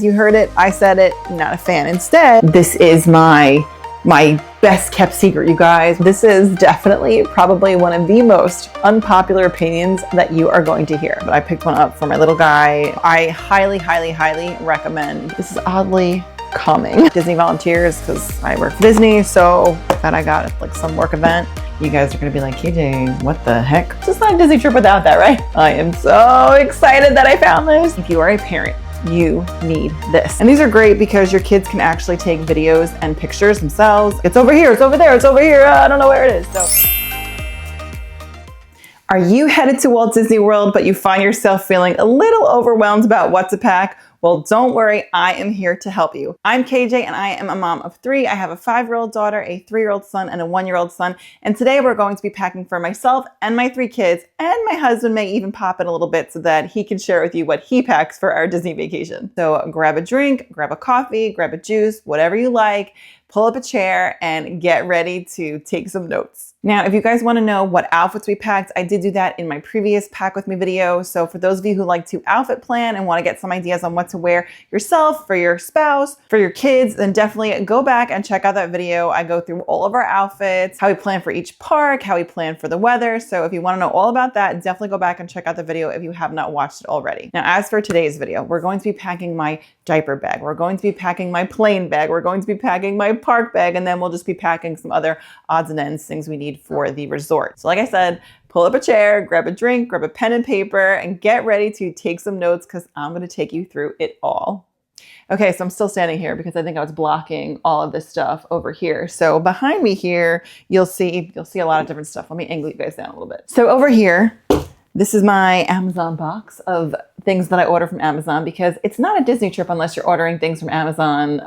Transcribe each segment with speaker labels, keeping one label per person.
Speaker 1: You heard it, I said it, not a fan. Instead, this is my best kept secret, you guys. This is definitely probably one of the most unpopular opinions that you are going to hear. But I picked one up for my little guy. I highly, highly, highly recommend. This is oddly calming. Disney volunteers, because I work for Disney, so that I got like some work event. You guys are gonna be like, KJ, what the heck? It's just not a Disney trip without that, right? I am so excited that I found this. If you are a parent, you need this. And these are great because your kids can actually take videos and pictures themselves. It's over here, it's over there, it's over here. I don't know where it is. So, are you headed to Walt Disney World, but you find yourself feeling a little overwhelmed about what to pack? Well, don't worry, I am here to help you. I'm KJ and I am a mom of 3. I have a 5-year-old daughter, a 3-year-old son, and a 1-year-old son. And today we're going to be packing for myself and my 3 kids, and my husband may even pop in a little bit so that he can share with you what he packs for our Disney vacation. So grab a drink, grab a coffee, grab a juice, whatever you like, pull up a chair and get ready to take some notes. Now, if you guys want to know what outfits we packed, I did do that in my previous Pack With Me video. So for those of you who like to outfit plan and want to get some ideas on what to wear yourself, for your spouse, for your kids, then definitely go back and check out that video. I go through all of our outfits, how we plan for each park, how we plan for the weather. So if you want to know all about that, definitely go back and check out the video if you have not watched it already. Now, as for today's video, we're going to be packing my diaper bag. We're going to be packing my plane bag. We're going to be packing my park bag, and then we'll just be packing some other odds and ends, things we need for the resort. So like I said, pull up a chair, grab a drink, grab a pen and paper, and get ready to take some notes because I'm going to take you through it all. Okay, so I'm still standing here because I think I was blocking all of this stuff over here. So behind me here, you'll see a lot of different stuff. Let me angle you guys down a little bit. So over here, this is my Amazon box of things that I order from Amazon, because it's not a Disney trip unless you're ordering things from Amazon,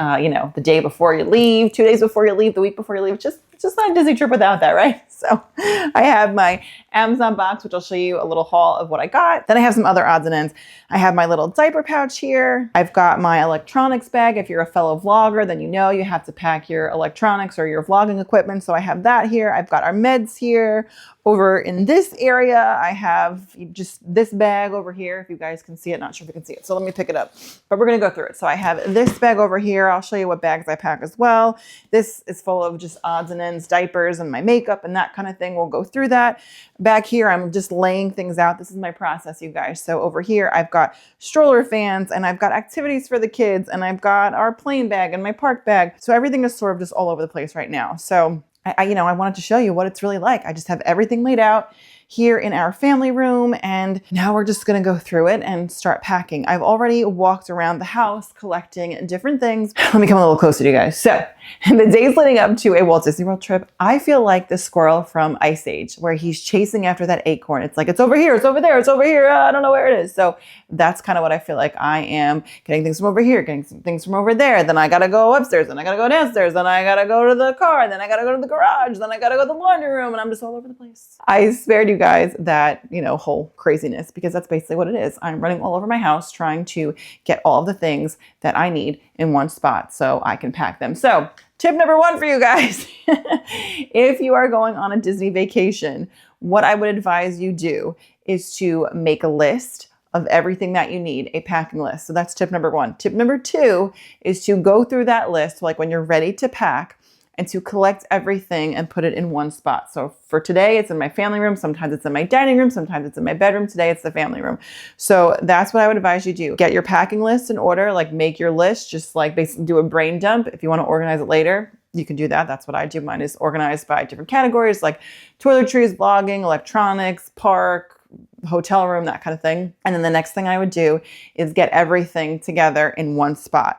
Speaker 1: the day before you leave, 2 days before you leave, the week before you leave. It's just not a Disney trip without that, right? So I have my Amazon box, which I'll show you a little haul of what I got. Then I have some other odds and ends. I have my little diaper pouch here. I've got my electronics bag. If you're a fellow vlogger, then you know you have to pack your electronics or your vlogging equipment. So I have that here. I've got our meds here. Over in this area, I have just this bag over here. If you guys can see it, not sure if you can see it. So let me pick it up, but we're going to go through it. So I have this bag over here. I'll show you what bags I pack as well. This is full of just odds and ends, diapers and my makeup and that kind of thing. We'll go through that. Back here, I'm just laying things out. This is my process, you guys. So over here, I've got stroller fans and I've got activities for the kids and I've got our plane bag and my park bag. So everything is sort of just all over the place right now. So I wanted to show you what it's really like. I just have everything laid out here in our family room, and now we're just gonna go through it and start packing. I've already walked around the house collecting different things. Let me come a little closer to you guys. So in the days leading up to a Walt Disney World trip, I feel like the squirrel from Ice Age, where he's chasing after that acorn. It's like, it's over here, it's over there, it's over here. I don't know where it is. So that's kind of what I feel like. I am getting things from over here, getting some things from over there. Then I gotta go upstairs, then I gotta go downstairs, then I gotta go to the car, then I gotta go to the garage, then I gotta go to the laundry room, and I'm just all over the place. I spared you guys that, whole craziness, because that's basically what it is. I'm running all over my house trying to get all of the things that I need in one spot so I can pack them. So tip number 1 for you guys, if you are going on a Disney vacation, what I would advise you do is to make a list of everything that you need, a packing list. So that's tip number 1. Tip number 2 is to go through that list, like when you're ready to pack, and to collect everything and put it in one spot. So for today, it's in my family room. Sometimes it's in my dining room. Sometimes it's in my bedroom. Today, it's the family room. So that's what I would advise you do. Get your packing list in order, like make your list, just like basically do a brain dump. If you want to organize it later, you can do that. That's what I do. Mine is organized by different categories like toiletries, vlogging, electronics, park, hotel room, that kind of thing. And then the next thing I would do is get everything together in one spot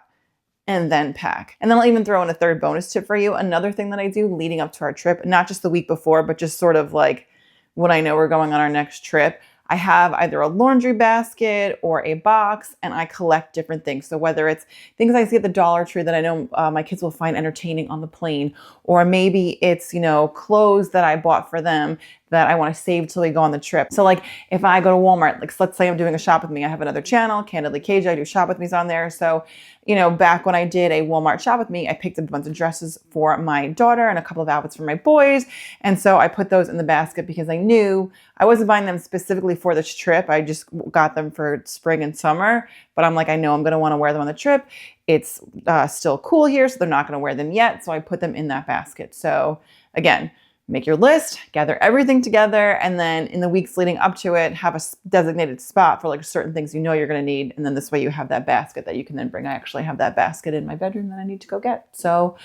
Speaker 1: and then pack. And then I'll even throw in a third bonus tip for you. Another thing that I do leading up to our trip, not just the week before, but just sort of like when I know we're going on our next trip, I have either a laundry basket or a box, and I collect different things. So whether it's things I see at the Dollar Tree that I know my kids will find entertaining on the plane, or maybe it's, clothes that I bought for them that I want to save till we go on the trip. So like if I go to Walmart, like let's say I'm doing a shop with me, I have another channel, Candidly KJ, I do shop with me's on there. So, you know, back when I did a Walmart shop with me, I picked up a bunch of dresses for my daughter and a couple of outfits for my boys. And so I put those in the basket because I knew I wasn't buying them specifically for this trip. I just got them for spring and summer, but I'm like, I know I'm going to want to wear them on the trip. It's still cool here, so they're not going to wear them yet. So I put them in that basket. So again, make your list, gather everything together, and then in the weeks leading up to it, have a designated spot for like certain things you know you're going to need. And then this way you have that basket that you can then bring. I actually have that basket in my bedroom that I need to go get. So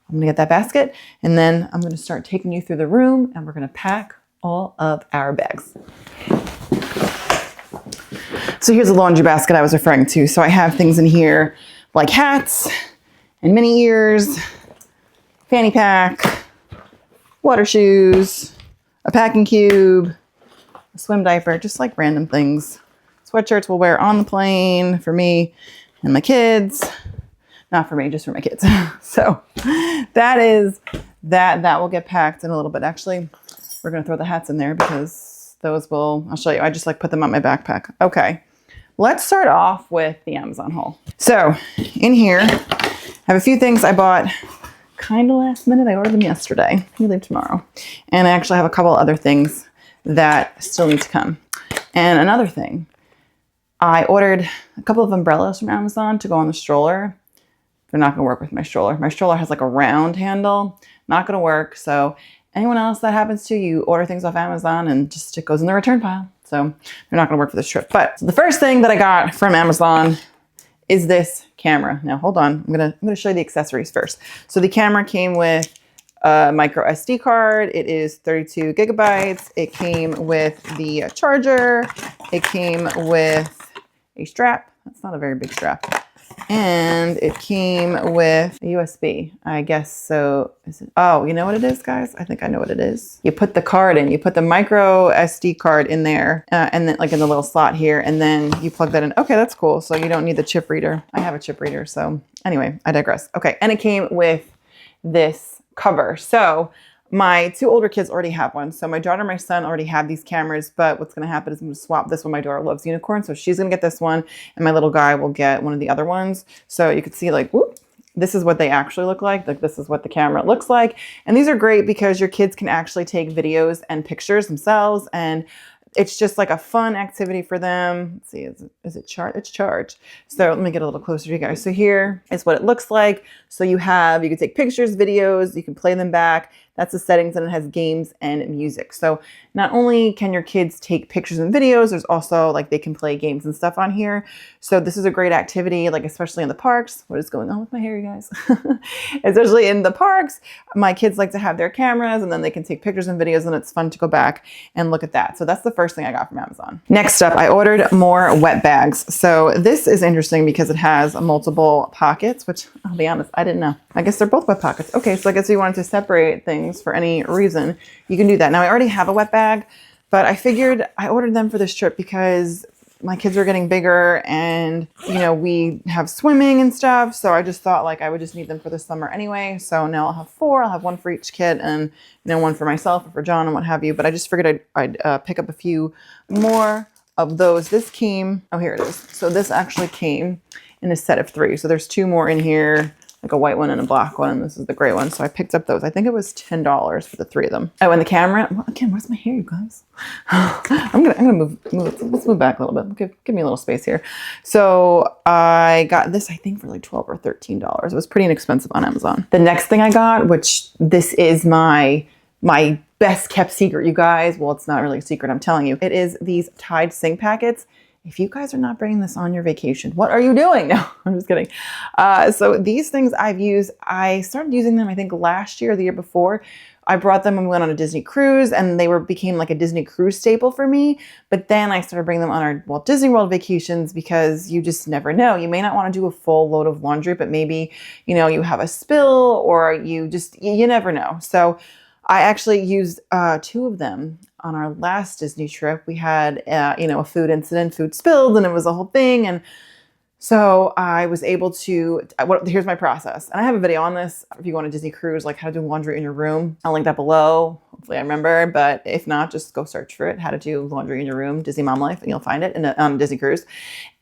Speaker 1: I'm going to get that basket, and then I'm going to start taking you through the room, and we're going to pack all of our bags. So here's the laundry basket I was referring to. So I have things in here like hats and mini ears, fanny pack, water shoes, a packing cube, a swim diaper, just like random things. Sweatshirts we'll wear on the plane for me and my kids. Not for me, just for my kids. So that is that. That will get packed in a little bit. Actually, we're going to throw the hats in there because those will, I'll show you. I just like put them on my backpack. Okay. Let's start off with the Amazon haul. So in here, I have a few things I bought kind of last minute. I ordered them yesterday. We leave tomorrow. And I actually have a couple other things that still need to come. And another thing, I ordered a couple of umbrellas from Amazon to go on the stroller. They're not going to work with my stroller. My stroller has like a round handle. Not going to work. So anyone else that happens to, you order things off Amazon and just it goes in the return pile. So they're not going to work for this trip. But so the first thing that I got from Amazon is this camera. Now hold on, I'm gonna show you the accessories first. So the camera came with a micro SD card. It is 32 gigabytes. It came with the charger. It came with a strap. That's not a very big strap. And it came with a USB, I guess. So is it, oh, you know what it is, guys? I think I know what it is. You put the card in, you put the micro SD card in there and then like in the little slot here, and then you plug that in. Okay, that's cool. So you don't need the chip reader. I have a chip reader. So anyway, I digress. Okay. And it came with this cover. So my two older kids already have one. So my daughter and my son already have these cameras, but what's going to happen is I'm going to swap this one. My daughter loves unicorns, so she's going to get this one, and my little guy will get one of the other ones. So you can see like, whoop, this is what they actually look like. Like this is what the camera looks like. And these are great because your kids can actually take videos and pictures themselves, and it's just like a fun activity for them. Let's see, is it charged? It's charged. So let me get a little closer to you guys. So here is what it looks like. So you can take pictures, videos, you can play them back. That's the settings, and it has games and music. So not only can your kids take pictures and videos, there's also like they can play games and stuff on here. So this is a great activity, like especially in the parks. What is going on with my hair, you guys? Especially in the parks, my kids like to have their cameras, and then they can take pictures and videos, and it's fun to go back and look at that. So that's the first thing I got from Amazon. Next up, I ordered more wet bags. So this is interesting because it has multiple pockets, which I'll be honest, I didn't know. I guess they're both wet pockets. Okay, so I guess if you wanted to separate things for any reason, you can do that. Now I already have a wet bag, but I figured I ordered them for this trip because my kids are getting bigger and, you know, we have swimming and stuff. So I just thought like I would just need them for the summer anyway. So now I'll have 4. I'll have one for each kid and, you know, one for myself or for John and what have you. But I just figured I'd pick up a few more of those. This came, oh, here it is. So this actually came in a set of 3. So there's 2 more in here, like a white one and a black one, and this is the gray one. So I picked up those. I think it was $10 for the 3 of them. Oh, and the camera. Well, again, where's my hair, you guys? I'm gonna move. Let's move back a little bit. Give me a little space here. So I got this, I think, for like $12 or $13. It was pretty inexpensive on Amazon. The next thing I got, which this is my best kept secret, you guys. Well, it's not really a secret, I'm telling you. It is these Tide sink packets. If you guys are not bringing this on your vacation, what are you doing? No, I'm just kidding. So these things I've used, I started using them, I think last year or the year before. I brought them when we went on a Disney cruise, and they became like a Disney cruise staple for me. But then I started bringing them on our Walt Disney World vacations because you just never know. You may not want to do a full load of laundry, but maybe, you know, you have a spill or you never know. So I actually used 2 of them on our last Disney trip. We had, you know, a food incident, food spilled, and it was a whole thing. And so I was able to, here's my process. And I have a video on this if you go on a Disney cruise, like how to do laundry in your room. I'll link that below. Hopefully I remember, but if not, just go search for it. How to do laundry in your room, Disney Mom Life, and you'll find it on Disney Cruise.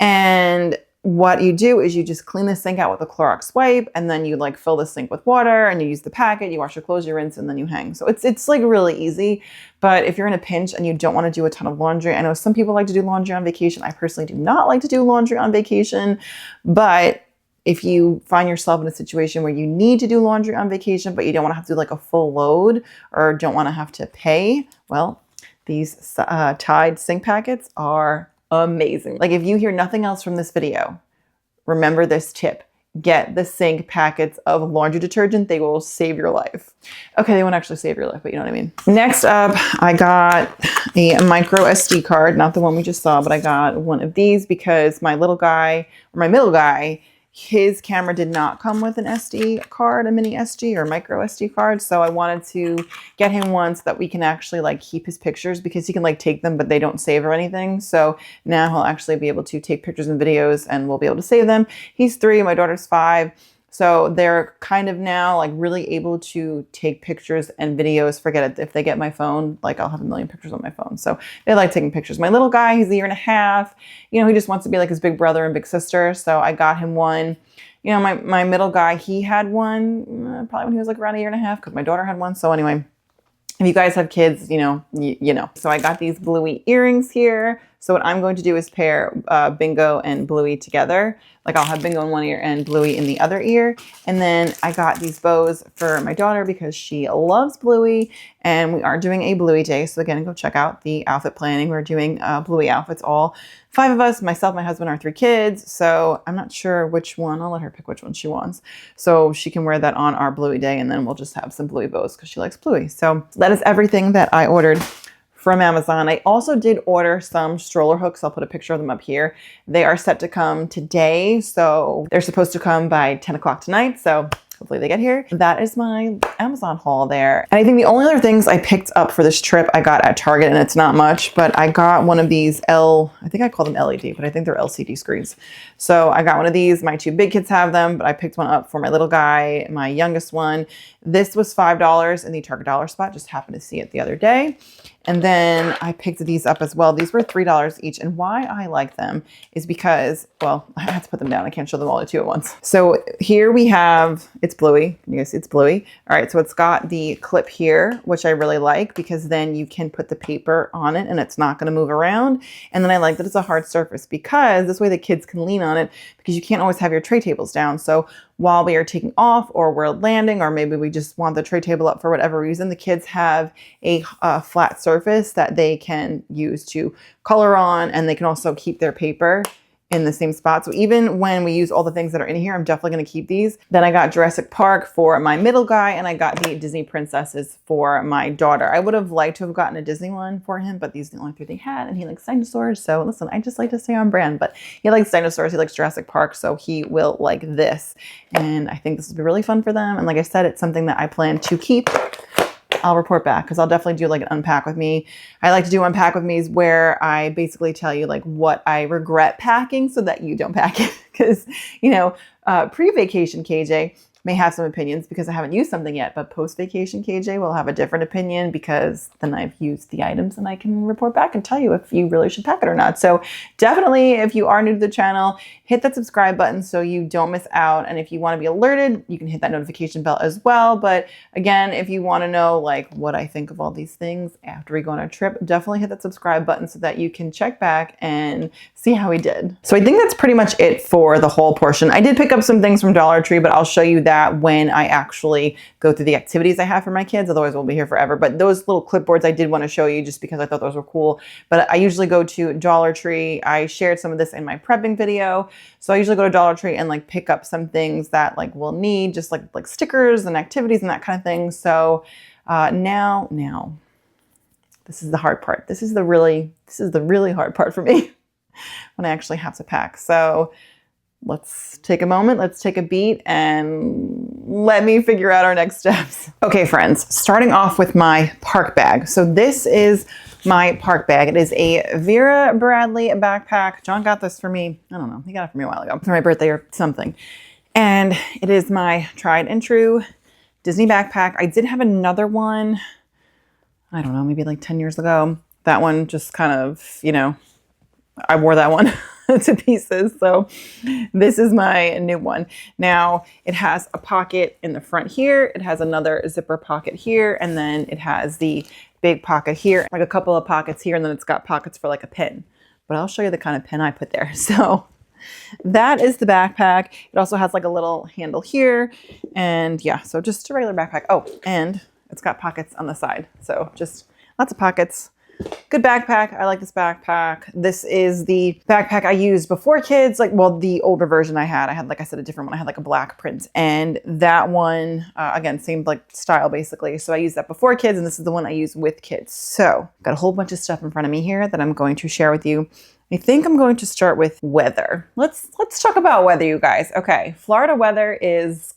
Speaker 1: And what you do is you just clean the sink out with a Clorox wipe, and then you like fill the sink with water, and you use the packet, you wash your clothes, you rinse, and then you hang. So it's like really easy. But if you're in a pinch and you don't want to do a ton of laundry, I know some people like to do laundry on vacation. I personally do not like to do laundry on vacation, but if you find yourself in a situation where you need to do laundry on vacation, but you don't want to have to do like a full load or don't want to have to pay, well, these Tide sink packets are amazing. Like if you hear nothing else from this video, remember this tip. Get the sink packets of laundry detergent. They will save your life. Okay, they won't actually save your life, but you know what I mean. Next up, I got a micro SD card, not the one we just saw, but I got one of these because my little guy, or my middle guy, his camera did not come with an SD card, a mini SD or micro SD card. So I wanted to get him one so that we can actually like keep his pictures, because he can like take them, but they don't save or anything. So now he'll actually be able to take pictures and videos and we'll be able to save them. He's 3, my daughter's 5. So they're kind of now like really able to take pictures and videos. Forget it. If they get my phone, like I'll have a million pictures on my phone. So they like taking pictures. My little guy, he's a 1.5 years. You know, he just wants to be like his big brother and big sister. So I got him one. You know, my middle guy, he had one probably when he was like around 1.5 years because my daughter had one. So anyway, if you guys have kids, you know, you know. So I got these Bluey earrings here. So what I'm going to do is pair Bingo and Bluey together. Like I'll have Bingo in one ear and Bluey in the other ear. And then I got these bows for my daughter because she loves Bluey. And we are doing a Bluey day. So again, go check out the outfit planning. We're doing Bluey outfits, all 5 of us, myself, my husband, our 3 kids. So I'm not sure which one. I'll let her pick which one she wants. So she can wear that on our Bluey day. And then we'll just have some Bluey bows because she likes Bluey. So that is everything that I ordered from Amazon. I also did order some stroller hooks. I'll put a picture of them up here. They are set to come today. So they're supposed to come by 10 o'clock tonight. So hopefully they get here. That is my Amazon haul there. And I think the only other things I picked up for this trip I got at Target, and it's not much, but I got one of these I think I call them LED, but I think they're LCD screens. So I got one of these. My 2 big kids have them, but I picked one up for my little guy, my youngest one. This was $5 in the Target dollar spot. Just happened to see it the other day. And then I picked these up as well. These were $3 each. And why I like them is because, well, I have to put them down. I can't show them all to you at once. So here we have, it's Bluey. Can you guys see it's Bluey? All right, so it's got the clip here, which I really like because then you can put the paper on it and it's not gonna move around. And then I like that it's a hard surface because this way the kids can lean on it because you can't always have your tray tables down. So while we are taking off or we're landing, or maybe we just want the tray table up for whatever reason, the kids have a flat surface that they can use to color on, and they can also keep their paper in the same spot. So even when we use all the things that are in here, I'm definitely going to keep these. Then I got Jurassic Park for my middle guy, and I got the Disney Princesses for my daughter. I would have liked to have gotten a Disney one for him, but these are the only 3 they had, and he likes dinosaurs. So listen, I just like to stay on brand, but he likes dinosaurs. He likes Jurassic Park, so he will like this. And I think this will be really fun for them. And like I said, it's something that I plan to keep. I'll report back because I'll definitely do like an unpack with me. I like to do unpack with me's where I basically tell you like what I regret packing so that you don't pack it. Because, you know, pre-vacation KJ may have some opinions because I haven't used something yet, but post-vacation KJ will have a different opinion because then I've used the items and I can report back and tell you if you really should pack it or not. So definitely, if you are new to the channel, hit that subscribe button so you don't miss out. And if you want to be alerted, you can hit that notification bell as well. But again, if you want to know like what I think of all these things after we go on our trip, definitely hit that subscribe button so that you can check back and see how we did. So I think that's pretty much it for the whole portion. I did pick up some things from Dollar Tree, but I'll show you that when I actually go through the activities I have for my kids. Otherwise, we'll be here forever. But those little clipboards I did want to show you just because I thought those were cool. But I usually go to Dollar Tree. I shared some of this in my prepping video. So I usually go to Dollar Tree and like pick up some things that like we'll need, just like stickers and activities and that kind of thing. So now, this is the hard part. This is the really hard part for me when I actually have to pack. So let's take a moment, let's take a beat, and let me figure out our next steps. Okay, friends, starting off with my park bag. So this is my park bag. It is a Vera Bradley backpack. John got this for me. I don't know. He got it for me a while ago for my birthday or something. And it is my tried and true Disney backpack. I did have another one. I don't know, maybe like 10 years ago. That one just kind of, I wore that one to pieces. So this is my new one. Now it has a pocket in the front here. It has another zipper pocket here. And then it has the big pocket here, like a couple of pockets here. And then it's got pockets for like a pin. But I'll show you the kind of pin I put there. So that is the backpack. It also has like a little handle here. And yeah, so just a regular backpack. Oh, and it's got pockets on the side. So just lots of pockets. Good backpack. I like this backpack. This is the backpack I used before kids. The older version I had, like I said, a different one. I had like a black print, and that one, again, same like style basically. So I used that before kids, and this is the one I use with kids. So got a whole bunch of stuff in front of me here that I'm going to share with you. I think I'm going to start with weather. Let's talk about weather, you guys. Okay, Florida weather it's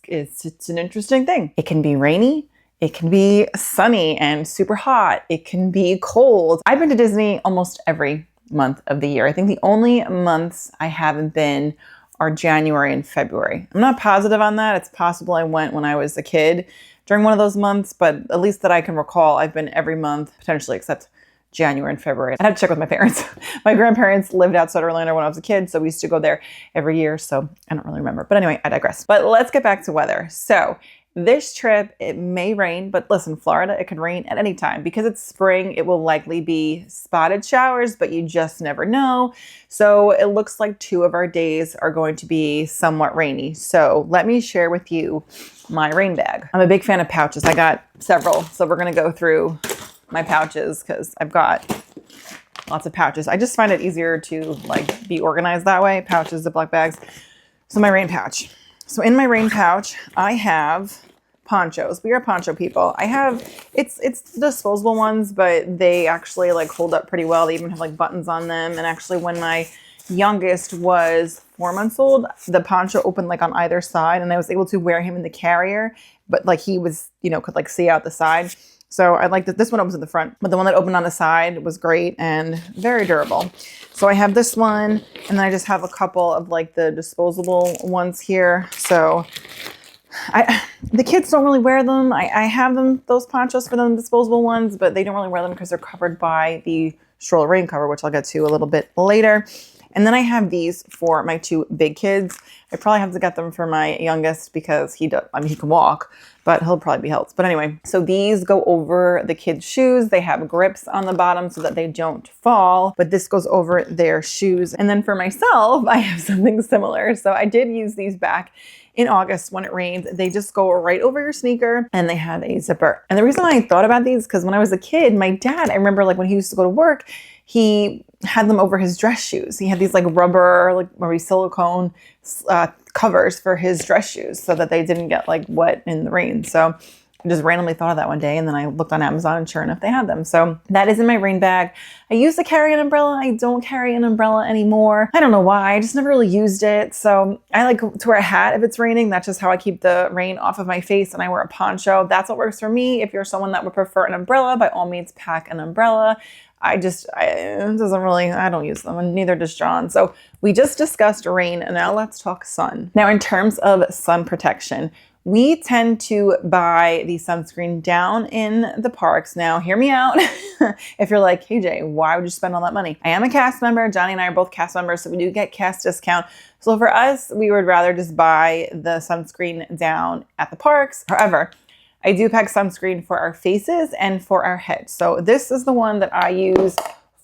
Speaker 1: an interesting thing. It can be rainy. It can be sunny and super hot. It can be cold. I've been to Disney almost every month of the year. I think the only months I haven't been are January and February. I'm not positive on that. It's possible I went when I was a kid during one of those months, but at least that I can recall, I've been every month, potentially, except January and February. I had to check with my parents. My grandparents lived outside Orlando when I was a kid, so we used to go there every year, so I don't really remember. But anyway, I digress. But let's get back to weather. So this trip, it may rain, but listen, Florida, it can rain at any time. Because it's spring, it will likely be spotted showers, but you just never know. So it looks like 2 of our days are going to be somewhat rainy. So let me share with you my rain bag. I'm a big fan of pouches. I got several, so we're gonna go through my pouches because I've got lots of pouches. I just find it easier to like be organized that way, pouches, Ziploc bags. So my rain pouch. So in my rain pouch, I have ponchos. We are poncho people. I have, it's disposable ones, but they actually like hold up pretty well. They even have like buttons on them. And actually when my youngest was 4 months old, the poncho opened like on either side and I was able to wear him in the carrier, but like he was, could like see out the side. So I like that this one opens in the front, but the one that opened on the side was great and very durable. So I have this one, and then I just have a couple of like the disposable ones here. So the kids don't really wear them. I have those ponchos for them, disposable ones, but they don't really wear them because they're covered by the stroller rain cover, which I'll get to a little bit later. And then I have these for my 2 big kids. I probably have to get them for my youngest because he can walk, but he'll probably be helped. But anyway, so these go over the kids' shoes. They have grips on the bottom so that they don't fall, but this goes over their shoes. And then for myself, I have something similar. So I did use these back in August when it rained. They just go right over your sneaker and they have a zipper. And the reason I thought about these, because when I was a kid, my dad, I remember like when he used to go to work, he had them over his dress shoes. He had these like rubber, like maybe silicone covers for his dress shoes so that they didn't get like wet in the rain. So I just randomly thought of that one day and then I looked on Amazon and sure enough they had them. So that is in my rain bag. I used to carry an umbrella. I don't carry an umbrella anymore. I don't know why. I just never really used it. So I like to wear a hat if it's raining. That's just how I keep the rain off of my face, and I wear a poncho. That's what works for me. If you're someone that would prefer an umbrella, by all means pack an umbrella. I don't use them, and neither does John. So we just discussed rain, and now let's talk sun. Now, in terms of sun protection, we tend to buy the sunscreen down in the parks. Now, hear me out. If you're like, hey Jay, why would you spend all that money? I am a cast member. Johnny and I are both cast members, so we do get cast discount. So for us, we would rather just buy the sunscreen down at the parks. However, I do pack sunscreen for our faces and for our heads. So this is the one that I use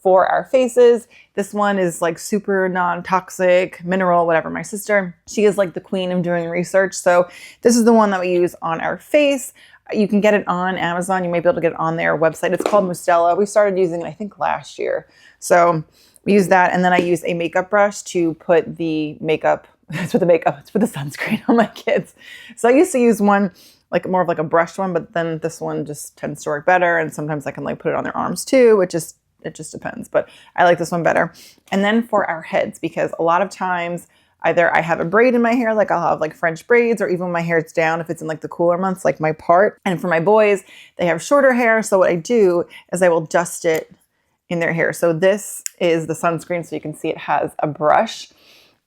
Speaker 1: for our faces. This one is like super non-toxic, mineral, whatever. My sister, she is like the queen of doing research. So this is the one that we use on our face. You can get it on Amazon. You may be able to get it on their website. It's called Mustela. We started using it, I think, last year. So we use that. And then I use a makeup brush to put the makeup, it's for the sunscreen on my kids. So I used to use one like more of like a brushed one, but then this one just tends to work better. And sometimes I can like put it on their arms too. It just depends, but I like this one better. And then for our heads, because a lot of times either I have a braid in my hair, like I'll have like French braids, or even when my hair is down, if it's in like the cooler months, like my part. And for my boys, they have shorter hair. So what I do is I will dust it in their hair. So this is the sunscreen. So you can see it has a brush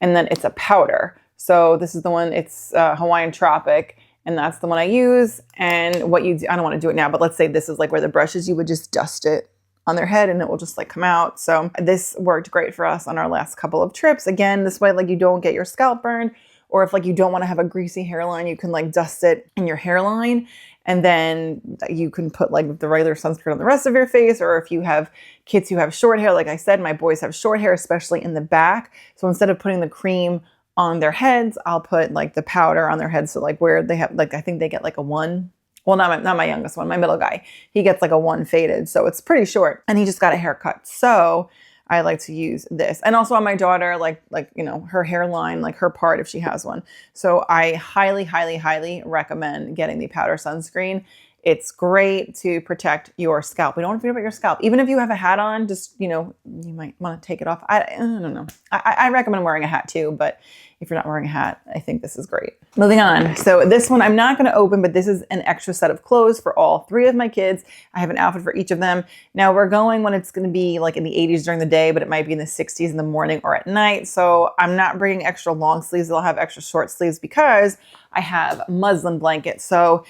Speaker 1: and then it's a powder. So this is the one, it's Hawaiian Tropic. and that's the one I use. And what you do, I don't want to do it now, but let's say this is like where the brush is, you would just dust it on their head and it will just like come out. So this worked great for us on our last couple of trips. Again, this way, like you don't get your scalp burned, or if like you don't want to have a greasy hairline, you can like dust it in your hairline. And then you can put like the regular sunscreen on the rest of your face. Or if you have kids who have short hair, like I said, my boys have short hair, especially in the back. So instead of putting the cream on their heads, I'll put like the powder on their heads. So like where they have, like, I think they get like a 1. Well, not my youngest one, my middle guy. He gets like a 1 faded. So it's pretty short, and he just got a haircut. So I like to use this. And also on my daughter, like, you know, her hairline, like her part, if she has one. So I highly, highly, highly recommend getting the powder sunscreen. It's great to protect your scalp. We don't want to forget about your scalp. Even if you have a hat on, just, you know, you might want to take it off. I don't know. I recommend wearing a hat too, but if you're not wearing a hat, I think this is great. Moving on. So this one I'm not going to open, but this is an extra set of clothes for all 3 of my kids. I have an outfit for each of them. Now we're going when it's going to be like in the 80s during the day, but it might be in the 60s in the morning or at night. So I'm not bringing extra long sleeves. I'll have extra short sleeves because I have muslin blankets. So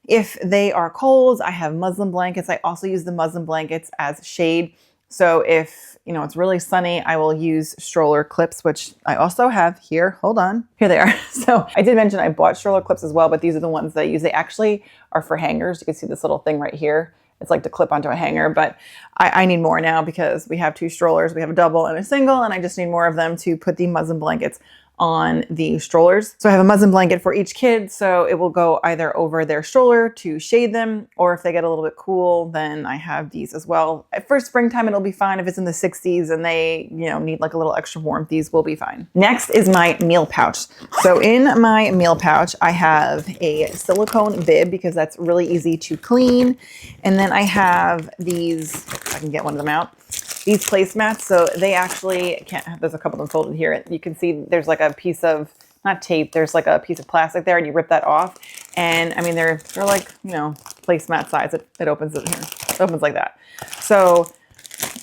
Speaker 1: if they are cold, I have muslin blankets. I also use the muslin blankets as shade. So if, you know, it's really sunny, I will use stroller clips, which I also have here. Hold on. Here they are. So I did mention I bought stroller clips as well, but these are the ones that I use. They actually are for hangers. You can see this little thing right here. It's like to clip onto a hanger, but I need more now because we have 2 strollers. We have a double and a single, and I just need more of them to put the muslin blankets on the strollers. So I have a muslin blanket for each kid. So it will go either over their stroller to shade them, or if they get a little bit cool, then I have these as well. For springtime, it'll be fine. If it's in the 60s and they, you know, need like a little extra warmth, these will be fine. Next is my meal pouch. So in my meal pouch, I have a silicone bib because that's really easy to clean. And then I have these, if I can get one of them out, these placemats. So they actually there's a couple of them folded here. You can see there's like a piece of, not tape, there's like a piece of plastic there, and you rip that off. And I mean, they're like, you know, placemat size. It opens it here. It opens like that. So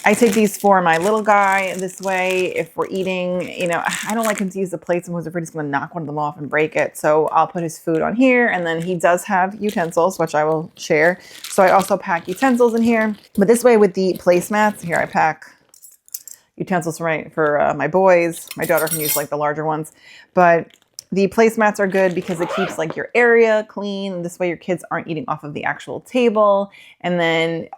Speaker 1: I take these for my little guy this way. If we're eating, you know, I don't like him to use the plates because if we're just going to knock one of them off and break it. So I'll put his food on here, and then he does have utensils, which I will share. So I also pack utensils in here. But this way with the placemats, here I pack utensils for my boys. My daughter can use like the larger ones. But the placemats are good because it keeps like your area clean. This way your kids aren't eating off of the actual table. And then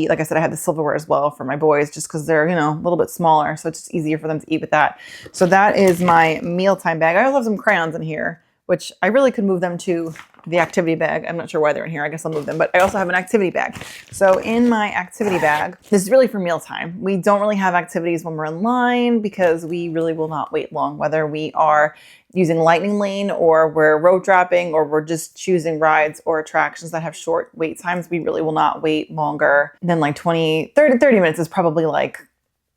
Speaker 1: like I said, I had the silverware as well for my boys just because they're, you know, a little bit smaller. So it's just easier for them to eat with that. So that is my mealtime bag. I also have some crayons in here, which I really could move them to the activity bag. I'm not sure why they're in here. I guess I'll move them. But I also have an activity bag. So in my activity bag, this is really for mealtime. We don't really have activities when we're in line because we really will not wait long, whether we are using Lightning Lane or we're road dropping or we're just choosing rides or attractions that have short wait times. We really will not wait longer than like 30 minutes is probably like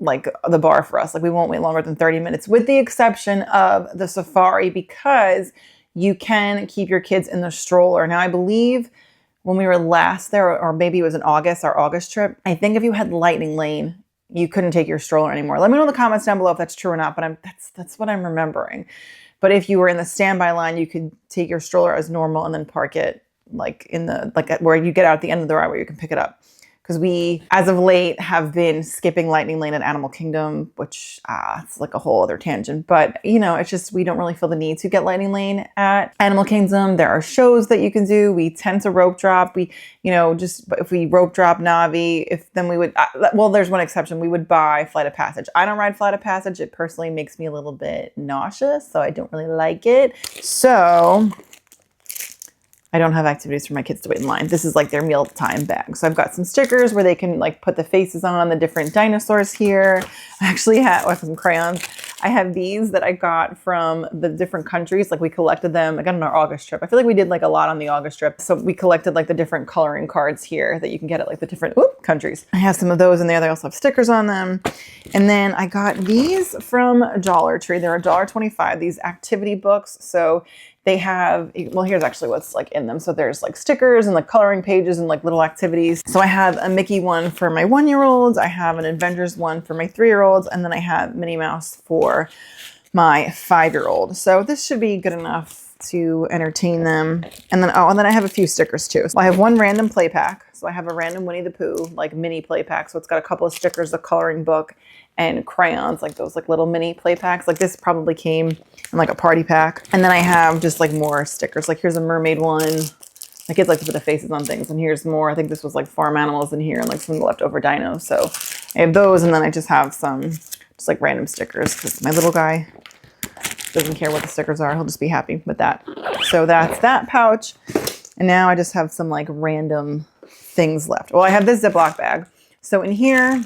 Speaker 1: the bar for us. Like we won't wait longer than 30 minutes with the exception of the safari because you can keep your kids in the stroller. Now, I believe when we were last there, or maybe it was in August, our August trip, I think if you had Lightning Lane, you couldn't take your stroller anymore. Let me know in the comments down below if that's true or not, but that's what I'm remembering. But if you were in the standby line, you could take your stroller as normal and then park it like in the, like where you get out at the end of the ride where you can pick it up. Because we, as of late, have been skipping Lightning Lane at Animal Kingdom, which it's like a whole other tangent. But, you know, it's just we don't really feel the need to get Lightning Lane at Animal Kingdom. There are shows that you can do. We tend to rope drop. We, you know, just if we rope drop Navi, then we would, well, there's one exception. We would buy Flight of Passage. I don't ride Flight of Passage. It personally makes me a little bit nauseous, so I don't really like it. So I don't have activities for my kids to wait in line. This is like their mealtime bag. So I've got some stickers where they can like put the faces on the different dinosaurs here. I actually have some crayons. I have these that I got from the different countries. Like we collected them. I got on our August trip. I feel like we did like a lot on the August trip. So we collected like the different coloring cards here that you can get at like the different countries. I have some of those in there. They also have stickers on them. And then I got these from Dollar Tree. They're $1.25, these activity books. So they have, well, here's actually what's like in them. So there's like stickers and like coloring pages and like little activities. So I have a Mickey one for my 1-year-olds. I have an Avengers one for my 3-year-olds. And then I have Minnie Mouse for my 5-year-old. So this should be good enough to entertain them. And then, oh, and then I have a few stickers too. So I have one random play pack. So I have a random Winnie the Pooh, like mini play pack. So it's got a couple of stickers, a coloring book, and crayons, like those like little mini play packs. Like this probably came in like a party pack. And then I have just like more stickers. Like here's a mermaid one. My kids like to put the faces on things. And here's more. I think this was like farm animals in here and like some leftover dinos. So I have those. And then I just have some just like random stickers because my little guy doesn't care what the stickers are. He'll just be happy with that. So that's that pouch. And now I just have some like random things left. Well, I have this Ziploc bag. So in here,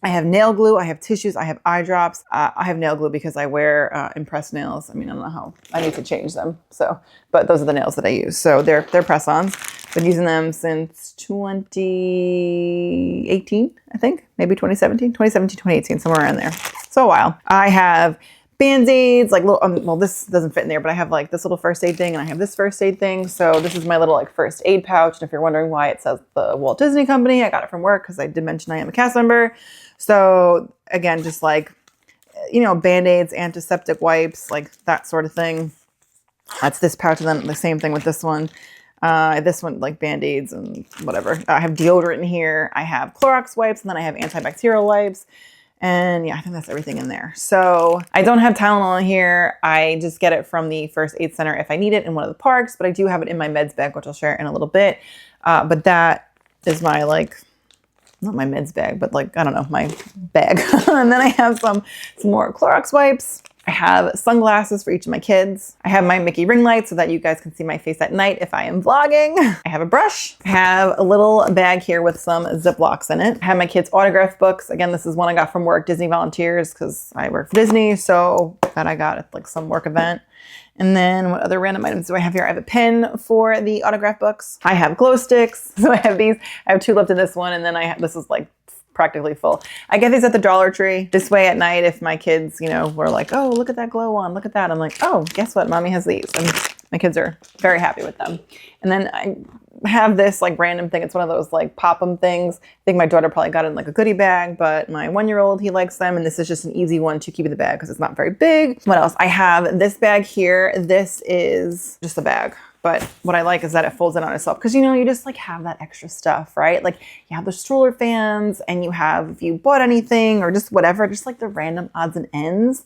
Speaker 1: I have nail glue, I have tissues, I have eye drops. I have nail glue because I wear impressed nails. I mean, I don't know how, I need to change them. So, but those are the nails that I use. So they're press-ons. Been using them since 2018, I think, maybe 2017, 2018, somewhere around there. So a while. I have Band-Aids, like little, well, this doesn't fit in there, but I have like this little first aid thing and I have this first aid thing. So this is my little like first aid pouch. And if you're wondering why it says the Walt Disney Company, I got it from work because I did mention I am a cast member. So again, just like, you know, Band-Aids, antiseptic wipes, like that sort of thing. That's this pouch. And then the same thing with this one. This one, like Band-Aids and whatever. I have deodorant in here. I have Clorox wipes and then I have antibacterial wipes. And yeah, I think that's everything in there. So I don't have Tylenol in here. I just get it from the first aid center if I need it in one of the parks, but I do have it in my meds bag, which I'll share in a little bit. But that is my like, not my meds bag, but like, I don't know, my bag. And then I have some more Clorox wipes. I have sunglasses for each of my kids. I have my Mickey ring light so that you guys can see my face at night if I am vlogging. I have a brush. I have a little bag here with some Ziplocs in it. I have my kids' autograph books. Again, this is one I got from work, Disney Volunteers, because I work for Disney. So that I got at like some work event. And then what other random items do I have here? I have a pen for the autograph books. I have glow sticks. So I have these. I have two left in this one. And then I have, this is like practically full. I get these at the Dollar Tree. This way at night, if my kids, you know, were like, oh, look at that glow one, look at that. I'm like, oh, guess what? Mommy has these. And my kids are very happy with them. And then I have this like random thing. It's one of those like pop-em things. I think my daughter probably got it in like a goodie bag, but my 1-year-old, he likes them. And this is just an easy one to keep in the bag because it's not very big. What else? I have this bag here. This is just a bag. But what I like is that it folds in on itself because, you know, you just like have that extra stuff, right? Like you have the stroller fans and you have, if you bought anything or just whatever, just like the random odds and ends.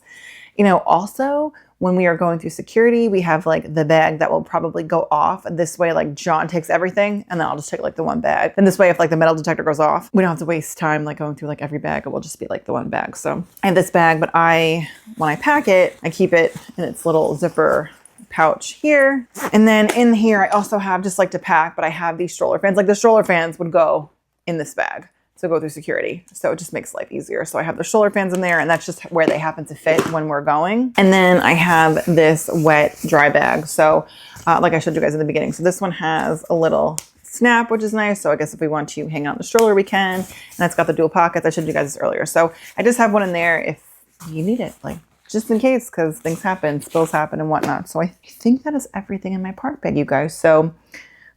Speaker 1: You know, also when we are going through security, we have like the bag that will probably go off. This way, like John takes everything and then I'll just take like the one bag. And this way, if like the metal detector goes off, we don't have to waste time like going through like every bag. It will just be like the one bag. So I have this bag, but when I pack it, I keep it in its little zipper pouch here. And then in here, I also have just like to pack, but I have these stroller fans. Like the stroller fans would go in this bag to go through security. So it just makes life easier. So I have the stroller fans in there and that's just where they happen to fit when we're going. And then I have this wet dry bag. So like I showed you guys in the beginning. So this one has a little snap, which is nice. So I guess if we want to hang out in the stroller, we can. And it's got the dual pockets. I showed you guys this earlier. So I just have one in there if you need it, like just in case, because things happen, spills happen and whatnot. So I think that is everything in my park bag, you guys. So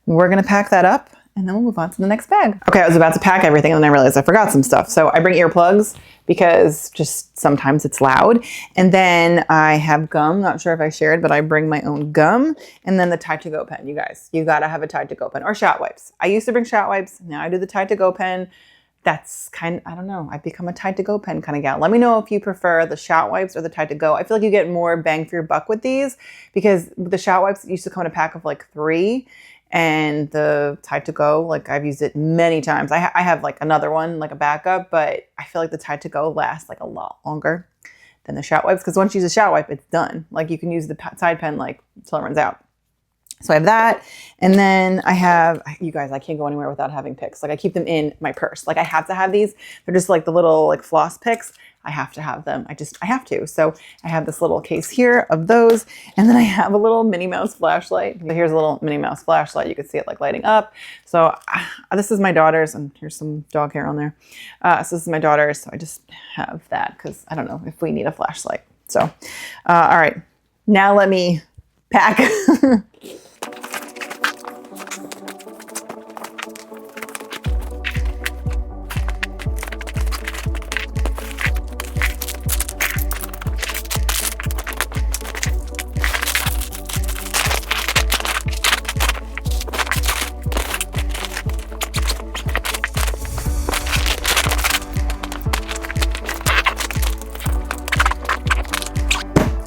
Speaker 1: we're going to pack that up and then we'll move on to the next bag. Okay, I was about to pack everything and then I realized I forgot some stuff. So I bring earplugs because just sometimes it's loud. And then I have gum, not sure if I shared, but I bring my own gum. And then the Tide to Go pen, you guys. You got to have a Tide to Go pen or shot wipes. I used to bring shot wipes. Now I do the Tide to Go pen. That's kind of, I don't know, I've become a Tide to Go pen kind of gal. Let me know if you prefer the shot wipes or the Tide to Go. I feel like you get more bang for your buck with these because the shot wipes used to come in a pack of like 3 and the Tide to Go, like I've used it many times. I have like another one, like a backup, but I feel like the Tide to Go lasts like a lot longer than the shot wipes because once you use a shot wipe, it's done. Like you can use the Tide pen like until it runs out. So I have that. And then I have, you guys, I can't go anywhere without having picks. Like I keep them in my purse. Like I have to have these. They're just like the little like floss picks. I have to have them. I have to. So I have this little case here of those. And then I have a little Minnie Mouse flashlight. Here's a little Minnie Mouse flashlight. You can see it like lighting up. So this is my daughter's and here's some dog hair on there. So this is my daughter's. So I just have that because I don't know if we need a flashlight. So, all right, now let me pack.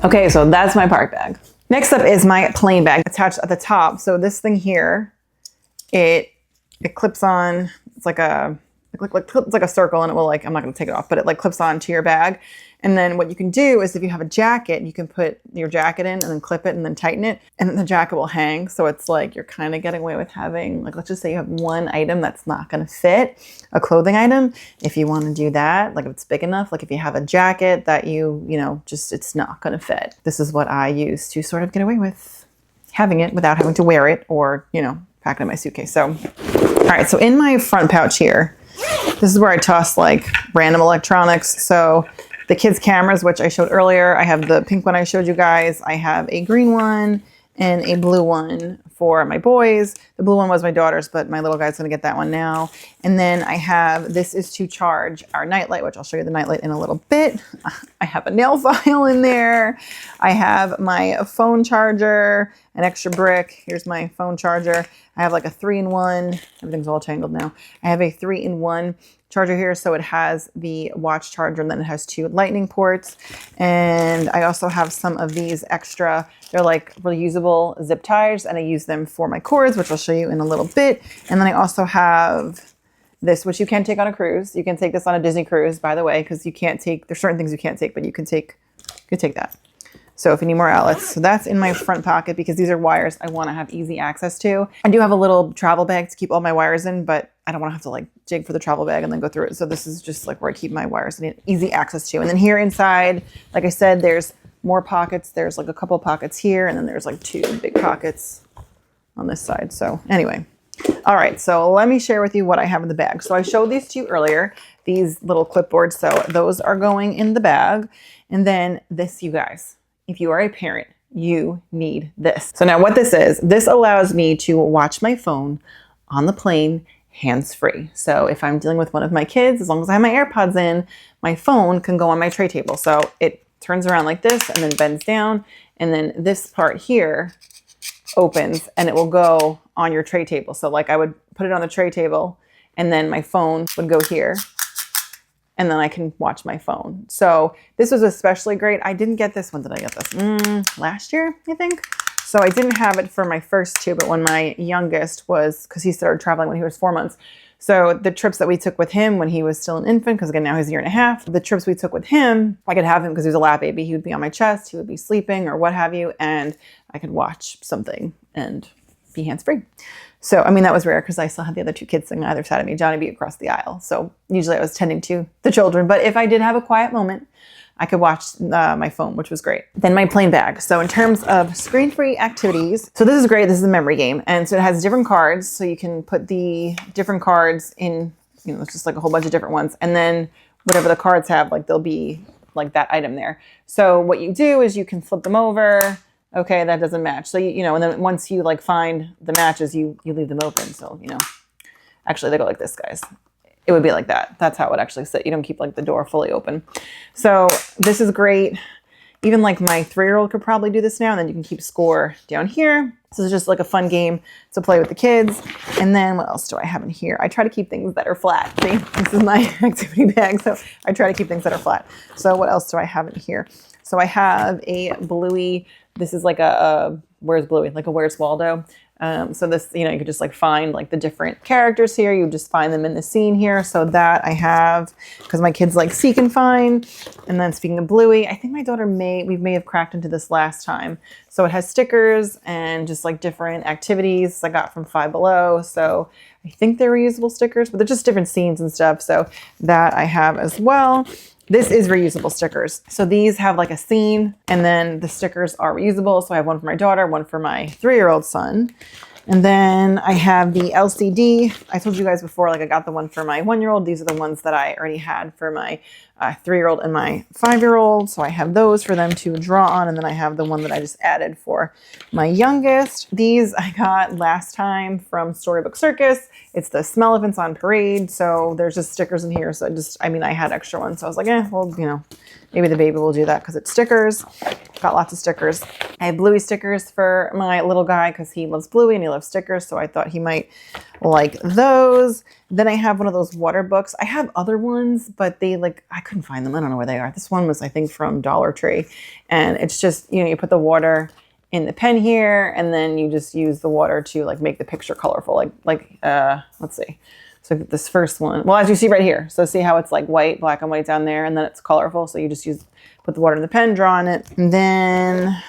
Speaker 1: Okay, so that's my park bag. Next up is my plane bag attached at the top. So this thing here, it clips on. It's like it's like a circle, and it will like, I'm not going to take it off, but it like clips on to your bag. And then what you can do is if you have a jacket, you can put your jacket in and then clip it and then tighten it, and then the jacket will hang. So it's like you're kind of getting away with having, like, let's just say you have one item that's not going to fit, a clothing item. If you want to do that, like if it's big enough, like if you have a jacket that you know, just it's not going to fit. This is what I use to sort of get away with having it without having to wear it or, you know, pack it in my suitcase. So, all right, so in my front pouch here, this is where I toss like random electronics. So the kids' cameras, which I showed earlier, I have the pink one I showed you guys. I have a green one and a blue one for my boys. The blue one was my daughter's, but my little guy's gonna get that one now. And then I have, this is to charge our nightlight, which I'll show you the nightlight in a little bit. I have a nail file in there. I have my phone charger, an extra brick. Here's my phone charger. I have like a 3-in-1. Everything's all tangled now. I have a 3-in-1 charger here. So it has the watch charger and then it has 2 lightning ports. And I also have some of these extra, they're like reusable zip ties, and I use them for my cords, which I'll show you in a little bit. And then I also have this, which you can take on a cruise. You can take this on a Disney cruise, by the way, because you can't take, there's certain things you can't take, but you can take that. So if you need more outlets, so that's in my front pocket because these are wires I want to have easy access to. I do have a little travel bag to keep all my wires in, but I don't want to have to like jig for the travel bag and then go through it. So this is just like where I keep my wires and easy access to. And then here inside, like I said, there's more pockets. There's like a couple pockets here, and then there's like 2 big pockets on this side. So anyway, all right, so let me share with you what I have in the bag. So I showed these to you earlier, these little clipboards. So those are going in the bag. And then this, you guys, if you are a parent, you need this. So now what this allows me to watch my phone on the plane hands-free. So if I'm dealing with one of my kids, as long as I have my AirPods in, my phone can go on my tray table. So it turns around like this and then bends down. And then this part here opens and it will go on your tray table. So like I would put it on the tray table and then my phone would go here. And then I can watch my phone. So this was especially great. I didn't get this. When did I get this? Last year, I think. So I didn't have it for my first 2, but when my youngest was, because he started traveling when he was 4 months. So the trips that we took with him when he was still an infant, because again, now he's 1.5 years, the trips we took with him, I could have him because he was a lap baby. He would be on my chest, he would be sleeping or what have you, and I could watch something and be hands-free. So, I mean, that was rare because I still had the other 2 kids sitting on either side of me. Johnny be across the aisle. So usually I was tending to the children. But if I did have a quiet moment, I could watch my phone, which was great. Then my plane bag. So in terms of screen-free activities, so this is great. This is a memory game. And so it has different cards. So you can put the different cards in, you know, it's just like a whole bunch of different ones. And then whatever the cards have, like there'll be like that item there. So what you do is you can flip them over. Okay, that doesn't match. So, you know, and then once you like find the matches, you leave them open. So, you know, actually they go like this, guys. It would be like that. That's how it would actually sit. You don't keep like the door fully open. So this is great. Even like my 3-year-old could probably do this now, and then you can keep score down here. So it's just like a fun game to play with the kids. And then what else do I have in here? I try to keep things that are flat. See, this is my activity bag. So I try to keep things that are flat. So what else do I have in here? So I have a Bluey. This is like a Where's Bluey? Like a Where's Waldo. So this, you know, you could just like find like the different characters here. You just find them in the scene here. So that I have, because my kids like seek and find. And then speaking of Bluey, I think my daughter we may have cracked into this last time. So it has stickers and just like different activities I got from Five Below. So I think they're reusable stickers, but they're just different scenes and stuff. So that I have as well. This is reusable stickers. So these have like a scene, and then the stickers are reusable. So I have one for my daughter, one for my 3-year-old son. And then I have the LCD. I told you guys before, like I got the one for my 1-year-old. These are the ones that I already had for my 3-year-old and my 5-year-old. So I have those for them to draw on. And then I have the one that I just added for my youngest. These I got last time from Storybook Circus. It's the Smellephants on Parade. So there's just stickers in here. So I had extra ones. So I was like, well, you know, maybe the baby will do that because it's stickers. Got lots of stickers. I have Bluey stickers for my little guy because he loves Bluey and he loves stickers. So I thought he might like those. Then I have one of those water books. I have other ones, but they I couldn't find them. I don't know where they are. This one was, I think, from Dollar Tree. And it's just, you put the water in the pen here, and then you just use the water to make the picture colorful. Let's see. So this first one, well, as you see right here. So see how it's white, black and white down there, and then it's colorful. So you just put the water in the pen, draw on it. And then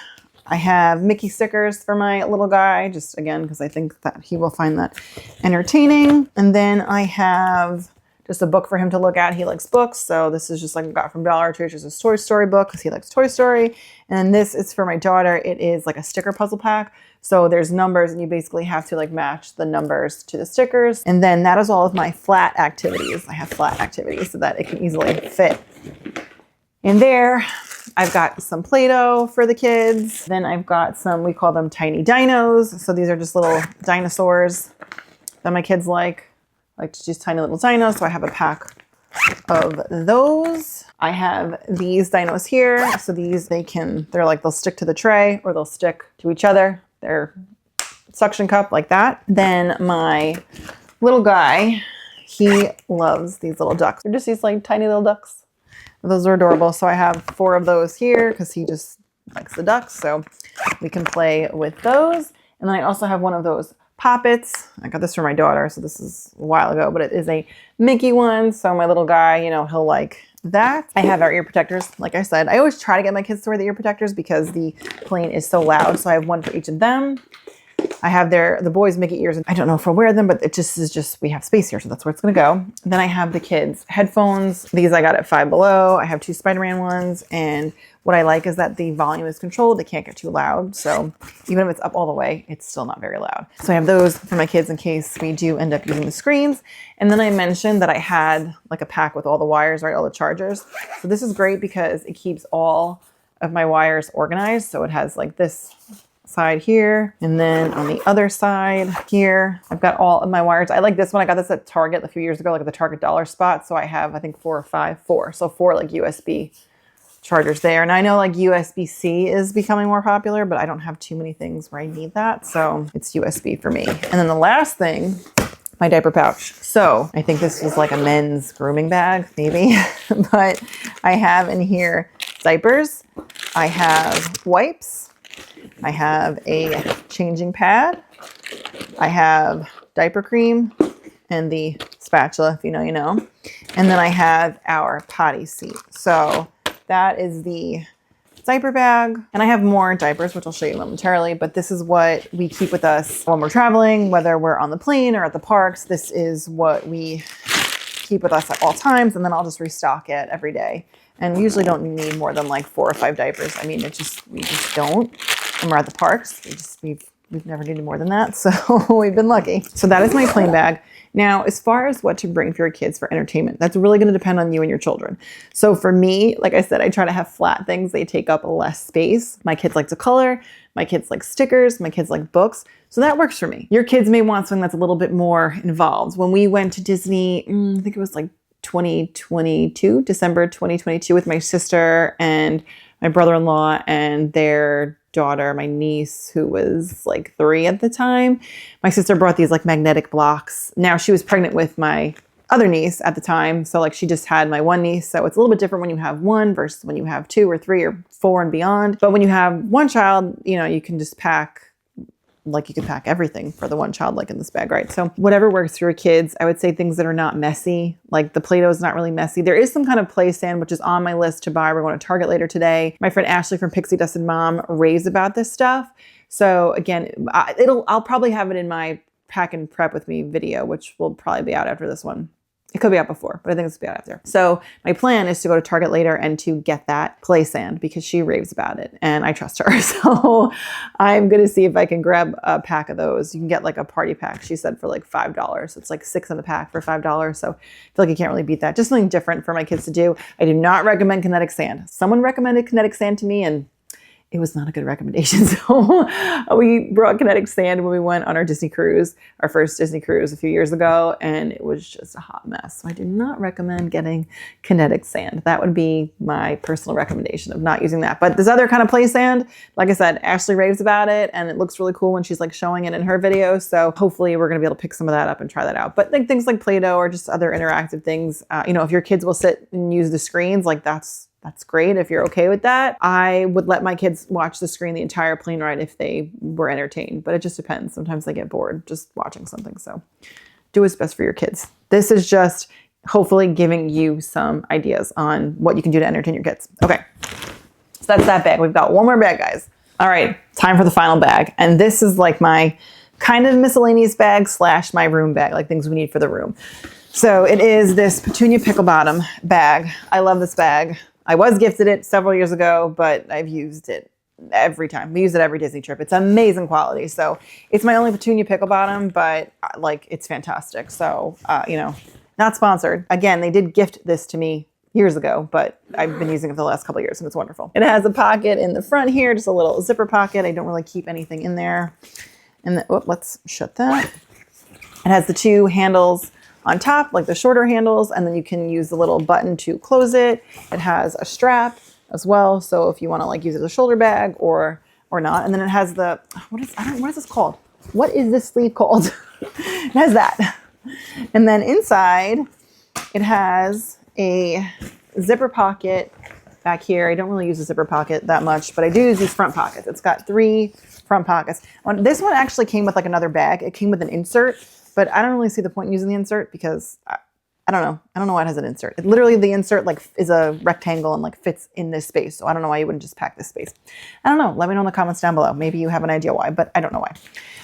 Speaker 1: I have Mickey stickers for my little guy, just again, because I think that he will find that entertaining. And then I have just a book for him to look at. He likes books. So this is just I got from Dollar Tree, which is a Toy Story book because he likes Toy Story. And then this is for my daughter. It is a sticker puzzle pack. So there's numbers and you basically have to match the numbers to the stickers. And then that is all of my flat activities. I have flat activities so that it can easily fit in there. I've got some Play-Doh for the kids. Then I've got some, we call them tiny dinos. So these are just little dinosaurs that my kids like to use tiny little dinos. So I have a pack of those. I have these dinos here. So these, they'll stick to the tray or they'll stick to each other. They're suction cup like that. Then my little guy, he loves these little ducks. They're just these tiny little ducks. Those are adorable. So I have 4 of those here because he just likes the ducks. So we can play with those. And then I also have one of those poppets. I got this for my daughter. So this is a while ago, but it is a Mickey one. So my little guy, he'll like that. I have our ear protectors. Like I said, I always try to get my kids to wear the ear protectors because the plane is so loud. So I have one for each of them. I have the boys' Mickey ears. I don't know if I'll wear them, but it just is just, we have space here. So that's where it's going to go. And then I have the kids' headphones. These I got at Five Below. I have 2 Spider-Man ones. And what I like is that the volume is controlled. They can't get too loud. So even if it's up all the way, it's still not very loud. So I have those for my kids in case we do end up using the screens. And then I mentioned that I had a pack with all the wires, right? All the chargers. So this is great because it keeps all of my wires organized. So it has this side here, and then on the other side here, I've got all of my wires. I like this one. I got this at Target a few years ago, at the Target dollar spot. So I have, I think 4 or 5, 4. So 4 USB chargers there. And I know USB-C is becoming more popular, but I don't have too many things where I need that. So it's USB for me. And then the last thing, my diaper pouch. So I think this was a men's grooming bag, maybe, but I have in here diapers. I have wipes. I have a changing pad. I have diaper cream and the spatula, if you know, you know. And then I have our potty seat. So that is the diaper bag. And I have more diapers, which I'll show you momentarily, but this is what we keep with us when we're traveling, whether we're on the plane or at the parks. This is what we keep with us at all times. And then I'll just restock it every day. And we usually don't need more than 4 or 5 diapers. I mean, we just don't. When we're at the parks, we've never needed more than that. So we've been lucky. So that is my plane bag. Now, as far as what to bring for your kids for entertainment, that's really going to depend on you and your children. So for me, like I said, I try to have flat things. They take up less space. My kids like to color. My kids like stickers. My kids like books. So that works for me. Your kids may want something that's a little bit more involved. When we went to Disney, I think it was 2022, December 2022, with my sister and my brother-in-law and their daughter, my niece, who was 3 at the time. My sister brought these magnetic blocks. Now she was pregnant with my other niece at the time. So she just had my one niece. So it's a little bit different when you have one versus when you have 2 or 3 or 4 and beyond. But when you have one child, you can just pack, you could pack everything for the one child, in this bag, right? So whatever works for your kids. I would say things that are not messy, the Play-Doh is not really messy. There is some kind of play stand, which is on my list to buy. We're going to Target later today. My friend Ashley from Pixie Dust and Mom raves about this stuff. So again, I'll probably have it in my pack and prep with me video, which will probably be out after this one. It could be out before, but I think it's be out after. So my plan is to go to Target later and to get that play stand because she raves about it and I trust her. So I'm going to see if I can grab a pack of those. You can get a party pack, she said, for $5. It's 6 in the pack for $5. So I feel you can't really beat that. Just something different for my kids to do. I do not recommend kinetic sand. Someone recommended kinetic sand to me and it was not a good recommendation. So we brought kinetic sand when we went on our Disney cruise, our first Disney cruise a few years ago, and it was just a hot mess. So I do not recommend getting kinetic sand. That would be my personal recommendation of not using that. But this other kind of play sand, like I said, Ashley raves about it, and it looks really cool when she's like showing it in her videos. So hopefully we're gonna be able to pick some of that up and try that out. But like things like Play-Doh or just other interactive things, you know, if your kids will sit and use the screens, like that's great if you're okay with that. I would let my kids watch the screen the entire plane ride if they were entertained, but it just depends. Sometimes they get bored just watching something. So do what's best for your kids. This is just hopefully giving you some ideas on what you can do to entertain your kids. Okay, so that's that bag. We've got one more bag, guys. All right, time for the final bag. And this is like my kind of miscellaneous bag / my room bag, like things we need for the room. So it is this Petunia Pickle Bottom bag. I love this bag. I was gifted it several years ago, but I've used it every time. We use it every Disney trip. It's amazing quality. So it's my only Petunia Pickle Bottom, but like it's fantastic. So, you know, not sponsored. Again, they did gift this to me years ago, but I've been using it for the last couple of years and it's wonderful. It has a pocket in the front here, just a little zipper pocket. I don't really keep anything in there. And let's shut that. It has the two handles on top, like the shorter handles, and then you can use the little button to close it. It has a strap as well, so if you want to like use it as a shoulder bag or not. And then it has the what is this called? What is this sleeve called? It has that. And then inside it has a zipper pocket back here. I don't really use a zipper pocket that much, but I do use these front pockets. It's got 3 front pockets. This one actually came with like another bag. It came with an insert. But I don't really see the point in using the insert because I don't know. I don't know why it has an insert. It literally, the insert like is a rectangle and like fits in this space. So I don't know why you wouldn't just pack this space. I don't know. Let me know in the comments down below. Maybe you have an idea why, but I don't know why.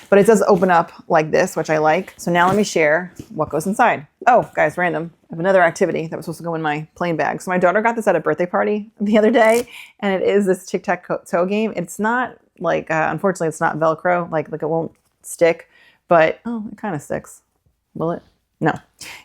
Speaker 1: But it does open up like this, which I like. So now let me share what goes inside. Oh, guys, random. I have another activity that was supposed to go in my plane bag. So my daughter got this at a birthday party the other day, and it is this tic-tac-toe game. It's not like, unfortunately, it's not Velcro. Like it won't stick. But, oh, it kind of sticks. Will it? No,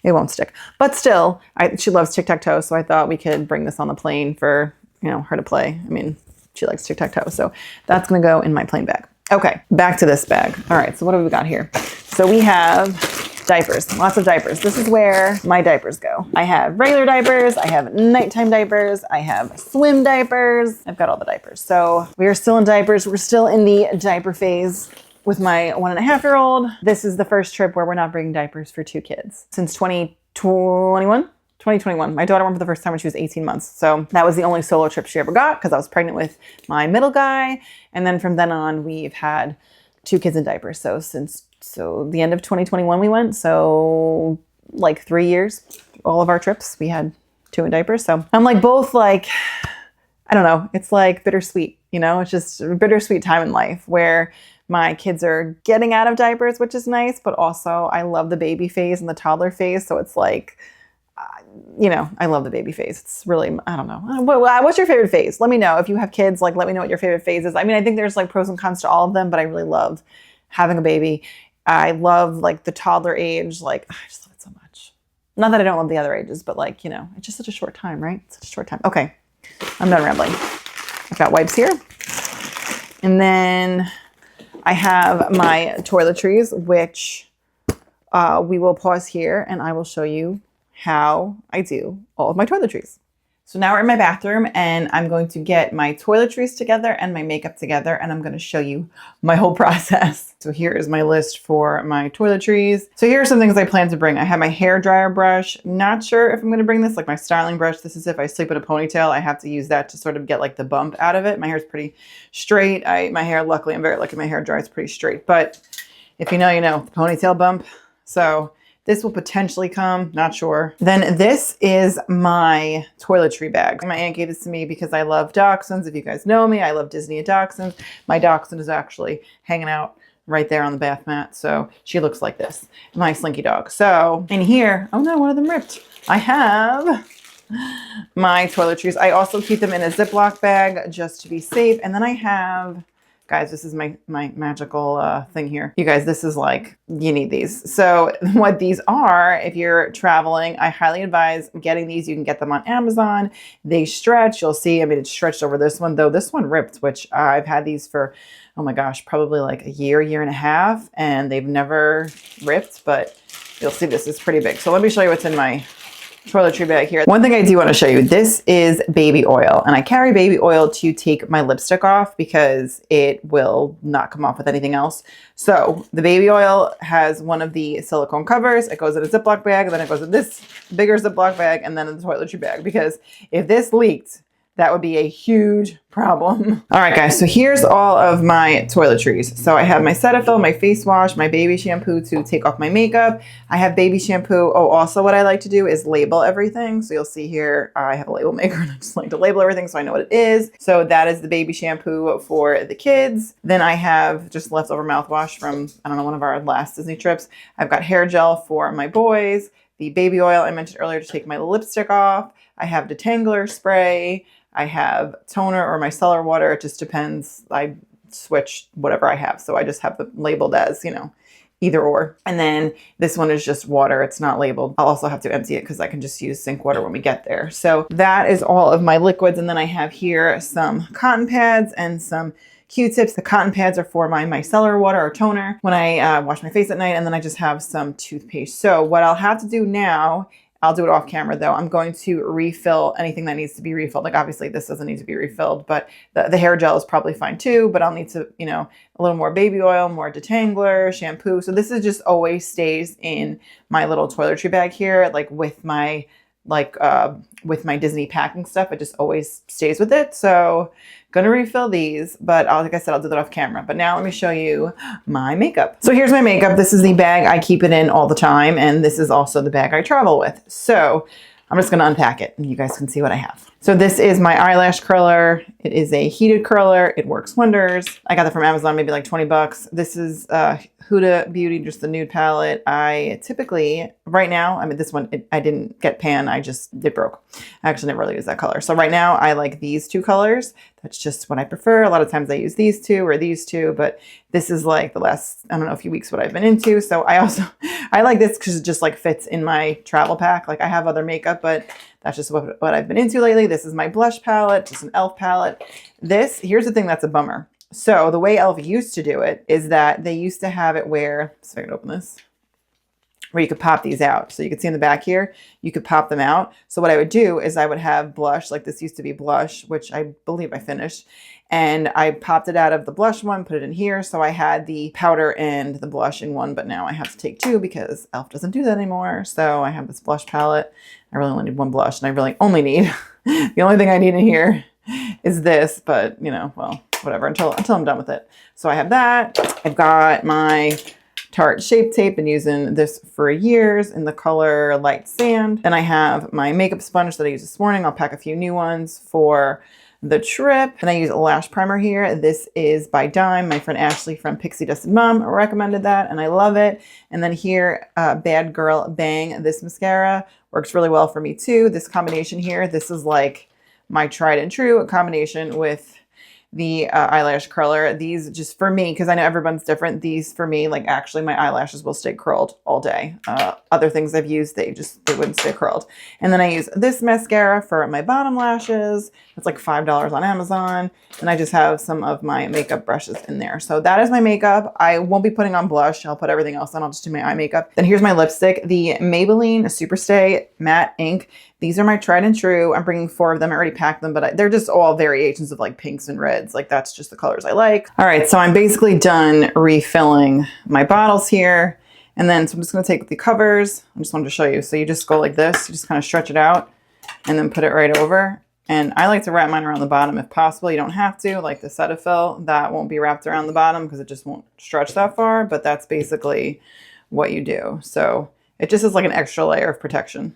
Speaker 1: it won't stick. But still, she loves tic-tac-toe, so I thought we could bring this on the plane for, you know, her to play. I mean, she likes tic-tac-toe, so that's going to go in my plane bag. Okay, back to this bag. All right, so what have we got here? So we have diapers, lots of diapers. This is where my diapers go. I have regular diapers, I have nighttime diapers, I have swim diapers. I've got all the diapers. So we are still in diapers. We're still in the diaper phase with my 1.5-year-old. This is the first trip where we're not bringing diapers for 2 kids since 2021. My daughter went for the first time when she was 18 months. So that was the only solo trip she ever got because I was pregnant with my middle guy. And then from then on, we've had 2 kids in diapers. So since the end of 2021 we went. So like 3 years, all of our trips, we had 2 in diapers. So I'm like both like, I don't know, it's like bittersweet, you know, it's just a bittersweet time in life where my kids are getting out of diapers, which is nice, but also I love the baby phase and the toddler phase. So it's like, you know, I love the baby phase. It's really, I don't know. What's your favorite phase? Let me know. If you have kids, like, let me know what your favorite phase is. I mean, I think there's like pros and cons to all of them, but I really love having a baby. I love like the toddler age. Like, I just love it so much. Not that I don't love the other ages, but like, you know, it's just such a short time, right? Such a short time. Okay, I'm done rambling. I've got wipes here. And then I have my toiletries, which we will pause here and I will show you how I do all of my toiletries. So now we're in my bathroom and I'm going to get my toiletries together and my makeup together, and I'm going to show you my whole process. So here is my list for my toiletries. So here are some things I plan to bring. I have my hair dryer brush. Not sure if I'm going to bring this, like my styling brush. This is if I sleep in a ponytail, I have to use that to sort of get like the bump out of it. My hair is pretty straight. My hair, luckily, I'm very lucky my hair dries pretty straight. But if you know, you know, the ponytail bump. So this will potentially come, not sure. Then this is my toiletry bag. My aunt gave this to me because I love dachshunds. If you guys know me, I love Disney dachshunds. My dachshund is actually hanging out right there on the bath mat. So she looks like this, my Slinky dog. So in here, oh no, one of them ripped. I have my toiletries. I also keep them in a Ziploc bag just to be safe. And then I have Guys, this is my magical thing here. You guys, this is like, you need these. So what these are, if you're traveling, I highly advise getting these. You can get them on Amazon. They stretch. You'll see, I mean, it's stretched over this one, though. This one ripped, which I've had these for, oh my gosh, probably like a year and a half, and they've never ripped, but you'll see this is pretty big. So let me show you what's in my toiletry bag here. One thing I do want to show you, this is baby oil, and I carry baby oil to take my lipstick off because it will not come off with anything else. So the baby oil has one of the silicone covers. It goes in a Ziploc bag, and then it goes in this bigger Ziploc bag, and then in the toiletry bag, because if this leaked, that would be a huge problem. All right, guys, so here's all of my toiletries. So I have my Cetaphil, my face wash, my baby shampoo to take off my makeup. I have baby shampoo. Oh, also what I like to do is label everything. So you'll see here, I have a label maker and I just like to label everything so I know what it is. So that is the baby shampoo for the kids. Then I have just leftover mouthwash from, I don't know, one of our last Disney trips. I've got hair gel for my boys, the baby oil I mentioned earlier to take my lipstick off. I have detangler spray. I have toner or micellar water. It just depends. I switch whatever I have. So I just have it labeled as, you know, either or. And then this one is just water. It's not labeled. I'll also have to empty it because I can just use sink water when we get there. So that is all of my liquids. And then I have here some cotton pads and some Q-tips. The cotton pads are for my micellar water or toner when I wash my face at night. And then I just have some toothpaste. So what I'll have to do now, I'll do it off camera though, I'm going to refill anything that needs to be refilled. Like obviously this doesn't need to be refilled, but the hair gel is probably fine too, but I'll need to, you know, a little more baby oil, more detangler, shampoo. So this is just always stays in my little toiletry bag here, like with my Disney packing stuff. It just always stays with it. So gonna refill these, but like I said, I'll do that off camera. But now let me show you my makeup. So here's my makeup. This is the bag I keep it in all the time. And this is also the bag I travel with. So I'm just gonna unpack it and you guys can see what I have. So this is my eyelash curler. It is a heated curler. It works wonders. I got that from Amazon, maybe like 20 bucks. This is Huda Beauty, just the nude palette. I typically, right now, I mean, this one, I didn't get pan. It broke. I actually never really use that color. So right now I like these two colors. That's just what I prefer. A lot of times I use these two or these two, but this is like the last, I don't know, a few weeks what I've been into. So I like this because it just like fits in my travel pack. Like I have other makeup, but that's just what I've been into lately. This is my blush palette, just an e.l.f. palette. Here's the thing that's a bummer. So the way e.l.f. used to do it is that they used to have it where, so I can open this, where you could pop these out. So you could see in the back here, you could pop them out. So what I would do is I would have blush, like this used to be blush, which I believe I finished. And I popped it out of the blush one, put it in here. So I had the powder and the blush in one, but now I have to take two because e.l.f. doesn't do that anymore. So I have this blush palette. I really only need one blush and I really only need, the only thing I need in here is this, but you know, well, whatever, until I'm done with it. So I have that. I've got my Tarte Shape Tape, been using this for years in the color Light Sand. Then I have my makeup sponge that I used this morning. I'll pack a few new ones for the trip. And I use a lash primer here. This is by Dime. My friend Ashley from Pixie Dusted Mom recommended that and I love it. And then here, Bad Girl Bang. This mascara works really well for me too. This combination here, this is like my tried and true combination with the eyelash curler. These just for me, because I know everyone's different. These for me, like actually my eyelashes will stay curled all day. Other things I've used, they wouldn't stay curled. And then I use this mascara for my bottom lashes. It's like $5 on Amazon. And I just have some of my makeup brushes in there. So that is my makeup. I won't be putting on blush. I'll put everything else on. I'll just do my eye makeup. Then here's my lipstick, the Maybelline Superstay Matte Ink. These are my tried and true. I'm bringing 4 of them. I already packed them, but they're just all variations of like pinks and reds. Like that's just the colors I like. All right, so I'm basically done refilling my bottles here. And then, so I'm just gonna take the covers. I just wanted to show you. So you just go like this, you just kind of stretch it out and then put it right over. And I like to wrap mine around the bottom if possible. You don't have to, like the Cetaphil, that won't be wrapped around the bottom because it just won't stretch that far, but that's basically what you do. So it just is like an extra layer of protection.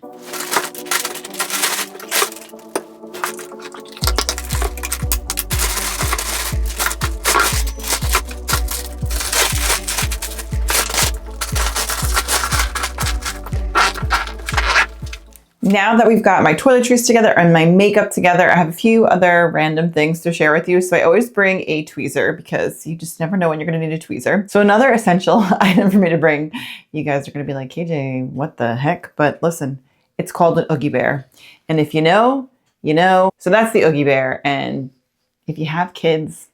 Speaker 1: Now that we've got my toiletries together and my makeup together, I have a few other random things to share with you. So I always bring a tweezer because you just never know when you're going to need a tweezer. So another essential item for me to bring, you guys are going to be like, KJ, what the heck? But listen, it's called an Oogie Bear. And if you know, you know. So that's the Oogie Bear. And if you have kids,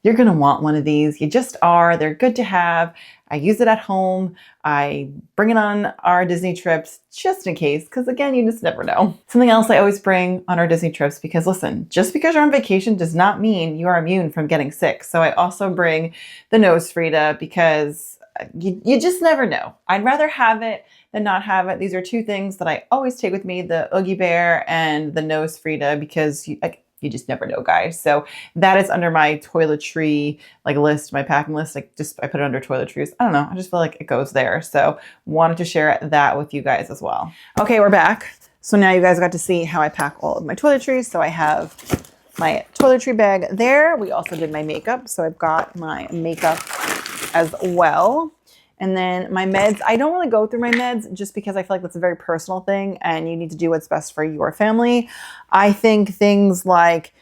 Speaker 1: you're going to want one of these. You just are. They're good to have. I use it at home. I bring it on our Disney trips just in case, because again, you just never know. Something else I always bring on our Disney trips, because listen, just because you're on vacation does not mean you are immune from getting sick. So I also bring the nose Frida because you just never know. I'd rather have it than not have it. These are two things that I always take with me, the Oogie Bear and the nose Frida, because you just never know, guys. So that is under my toiletry list, my packing list. I put it under toiletries. I don't know. I just feel like it goes there. So wanted to share that with you guys as well. Okay, we're back. So now you guys got to see how I pack all of my toiletries. So I have my toiletry bag there. We also did my makeup. So I've got my makeup as well. And then my meds, I don't really go through my meds just because I feel like that's a very personal thing and you need to do what's best for your family. I think things like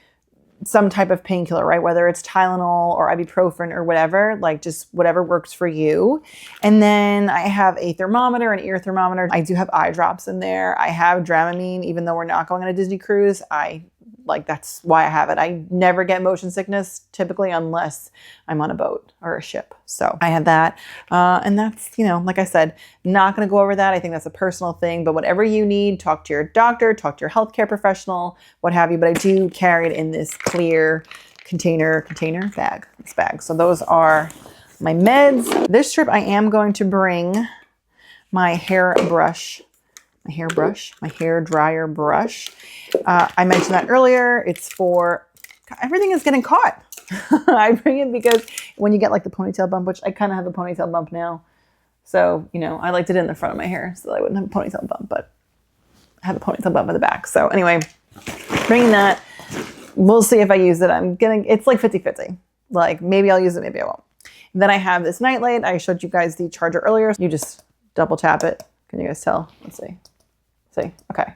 Speaker 1: some type of painkiller, right? Whether it's Tylenol or ibuprofen or whatever, just whatever works for you. And then I have a thermometer, an ear thermometer. I do have eye drops in there. I have Dramamine, even though we're not going on a Disney cruise. That's why I have it. I never get motion sickness typically unless I'm on a boat or a ship. So I have that. And that's, like I said, not going to go over that. I think that's a personal thing, but whatever you need, talk to your doctor, talk to your healthcare professional, what have you. But I do carry it in this clear container bag, this bag. So those are my meds. This trip, I am going to bring my hair dryer brush. I mentioned that earlier. It's for, everything is getting caught. I bring it because when you get the ponytail bump, which I kind of have a ponytail bump now. So, I liked it in the front of my hair so that I wouldn't have a ponytail bump, but I have a ponytail bump at the back. So anyway, bringing that. We'll see if I use it. It's 50-50. Maybe I'll use it, maybe I won't. And then I have this nightlight. I showed you guys the charger earlier. You just double tap it. Can you guys tell? Let's see. Okay.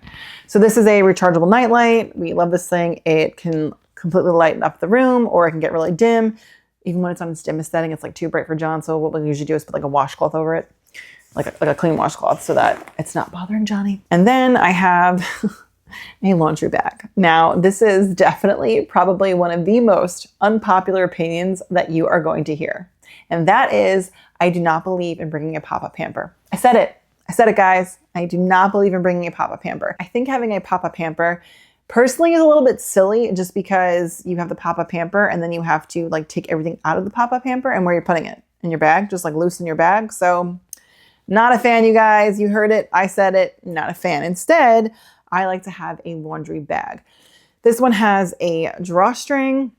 Speaker 1: So this is a rechargeable nightlight. We love this thing. It can completely lighten up the room, or it can get really dim. Even when it's on its dimmest setting, it's too bright for John. So what we usually do is put a washcloth over it, like a clean washcloth, so that it's not bothering Johnny. And then I have a laundry bag. Now, this is definitely probably one of the most unpopular opinions that you are going to hear. And that is, I do not believe in bringing a pop-up hamper. I said it, guys. I do not believe in bringing a pop-up hamper. I think having a pop-up hamper personally is a little bit silly just because you have the pop-up hamper and then you have to take everything out of the pop-up hamper and where you're putting it in your bag, just loose in your bag. So not a fan, you guys. You heard it. I said it. Not a fan. Instead, I like to have a laundry bag. This one has a drawstring.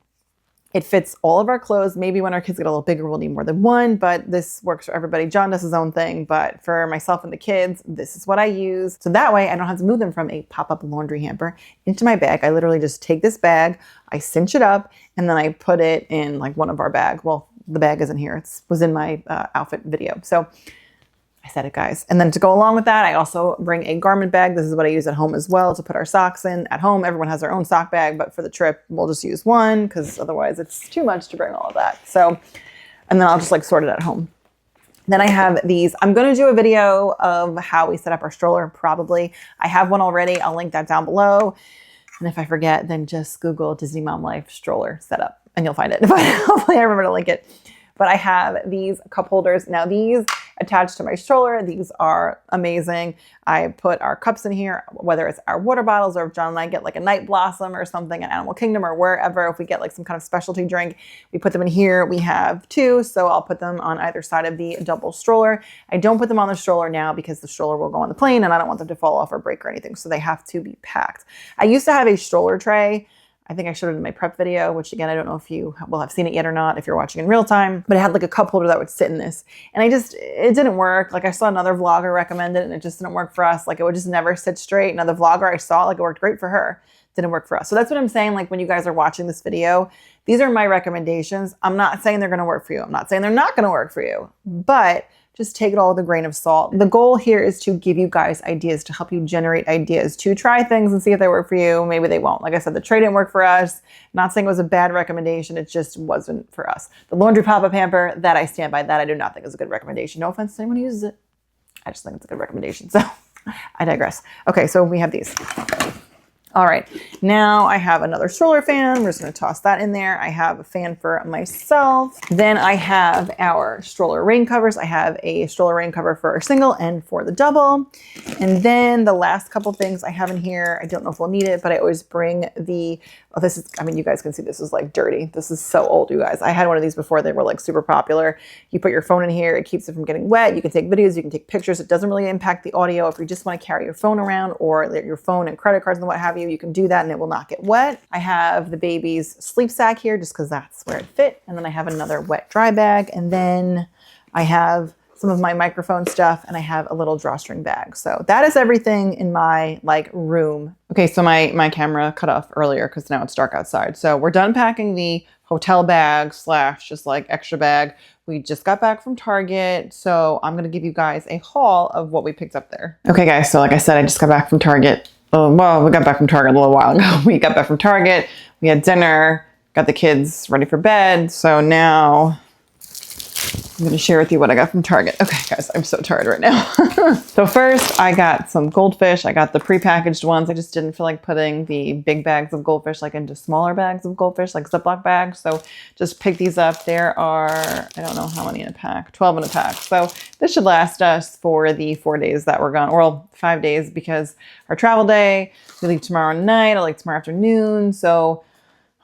Speaker 1: It fits all of our clothes. Maybe when our kids get a little bigger, we'll need more than one, but this works for everybody. John does his own thing, but for myself and the kids, this is what I use. So that way I don't have to move them from a pop-up laundry hamper into my bag. I literally just take this bag, I cinch it up, and then I put it in one of our bags. Well, the bag isn't here. It was in my outfit video. So I said it, guys. And then to go along with that, I also bring a garment bag. This is what I use at home as well to put our socks in. At home, everyone has their own sock bag, but for the trip, we'll just use one because otherwise it's too much to bring all of that. So, and then I'll just sort it at home. Then I have these. I'm going to do a video of how we set up our stroller, probably. I have one already. I'll link that down below. And if I forget, then just Google Disney Mom Life stroller setup and you'll find it. But hopefully I remember to link it. But I have these cup holders. Now these attached to my stroller, these are amazing. I put our cups in here, whether it's our water bottles or if John and I get a Night Blossom or something at Animal Kingdom or wherever, if we get some kind of specialty drink, we put them in here. We have two, so I'll put them on either side of the double stroller. I don't put them on the stroller now because the stroller will go on the plane and I don't want them to fall off or break or anything, so they have to be packed. I used to have a stroller tray. I think I showed it in my prep video, which again, I don't know if you will have seen it yet or not if you're watching in real time, but it had a cup holder that would sit in this. And it didn't work. I saw another vlogger recommend it and it just didn't work for us. It would just never sit straight. Another vlogger I saw, it worked great for her. didn't work for us. So that's what I'm saying. Like when you guys are watching this video, these are my recommendations. I'm not saying they're going to work for you. I'm not saying they're not going to work for you, but just take it all with a grain of salt. The goal here is to give you guys ideas, to help you generate ideas, to try things and see if they work for you. Maybe they won't. Like I said, the tray didn't work for us. Not saying it was a bad recommendation. It just wasn't for us. The laundry pop-up hamper, that I stand by. That I do not think is a good recommendation. No offense to anyone who uses it. I just think it's a good recommendation. So I digress. Okay, so we have these. All right, now I have another stroller fan. We're just gonna toss that in there. I have a fan for myself. Then I have our stroller rain covers. I have a stroller rain cover for a single and for the double. And then the last couple things I have in here, I don't know if we'll need it, but I always bring the, oh, this is, I mean, you guys can see this is like dirty. This is so old, you guys. I had one of these before. They were like super popular. You put your phone in here. It keeps it from getting wet. You can take videos. You can take pictures. It doesn't really impact the audio. If you just want to carry your phone around or your phone and credit cards and what have you, you can do that and it will not get wet. I have the baby's sleep sack here just because that's where it fit. And then I have another wet dry bag. And then I have some of my microphone stuff and I have a little drawstring bag. So that is everything in my like room. Okay, so my camera cut off earlier because now it's dark outside. So we're done packing the hotel bag / just like extra bag. We just got back from Target. So I'm gonna give you guys a haul of what we picked up there. Okay guys, so like I said, I just got back from Target. Well, we got back from Target a little while ago. We got back from Target, we had dinner, got the kids ready for bed. So now I'm going to share with you what I got from Target. Okay, guys, I'm so tired right now. So first, I got some goldfish. I got the prepackaged ones. I just didn't feel like putting the big bags of goldfish like into smaller bags of goldfish, like Ziploc bags. So just pick these up. There are, I don't know how many in a pack, 12 in a pack. So this should last us for the 4 days that we're gone, or 5 days because our travel day, we leave tomorrow night, I like tomorrow afternoon. So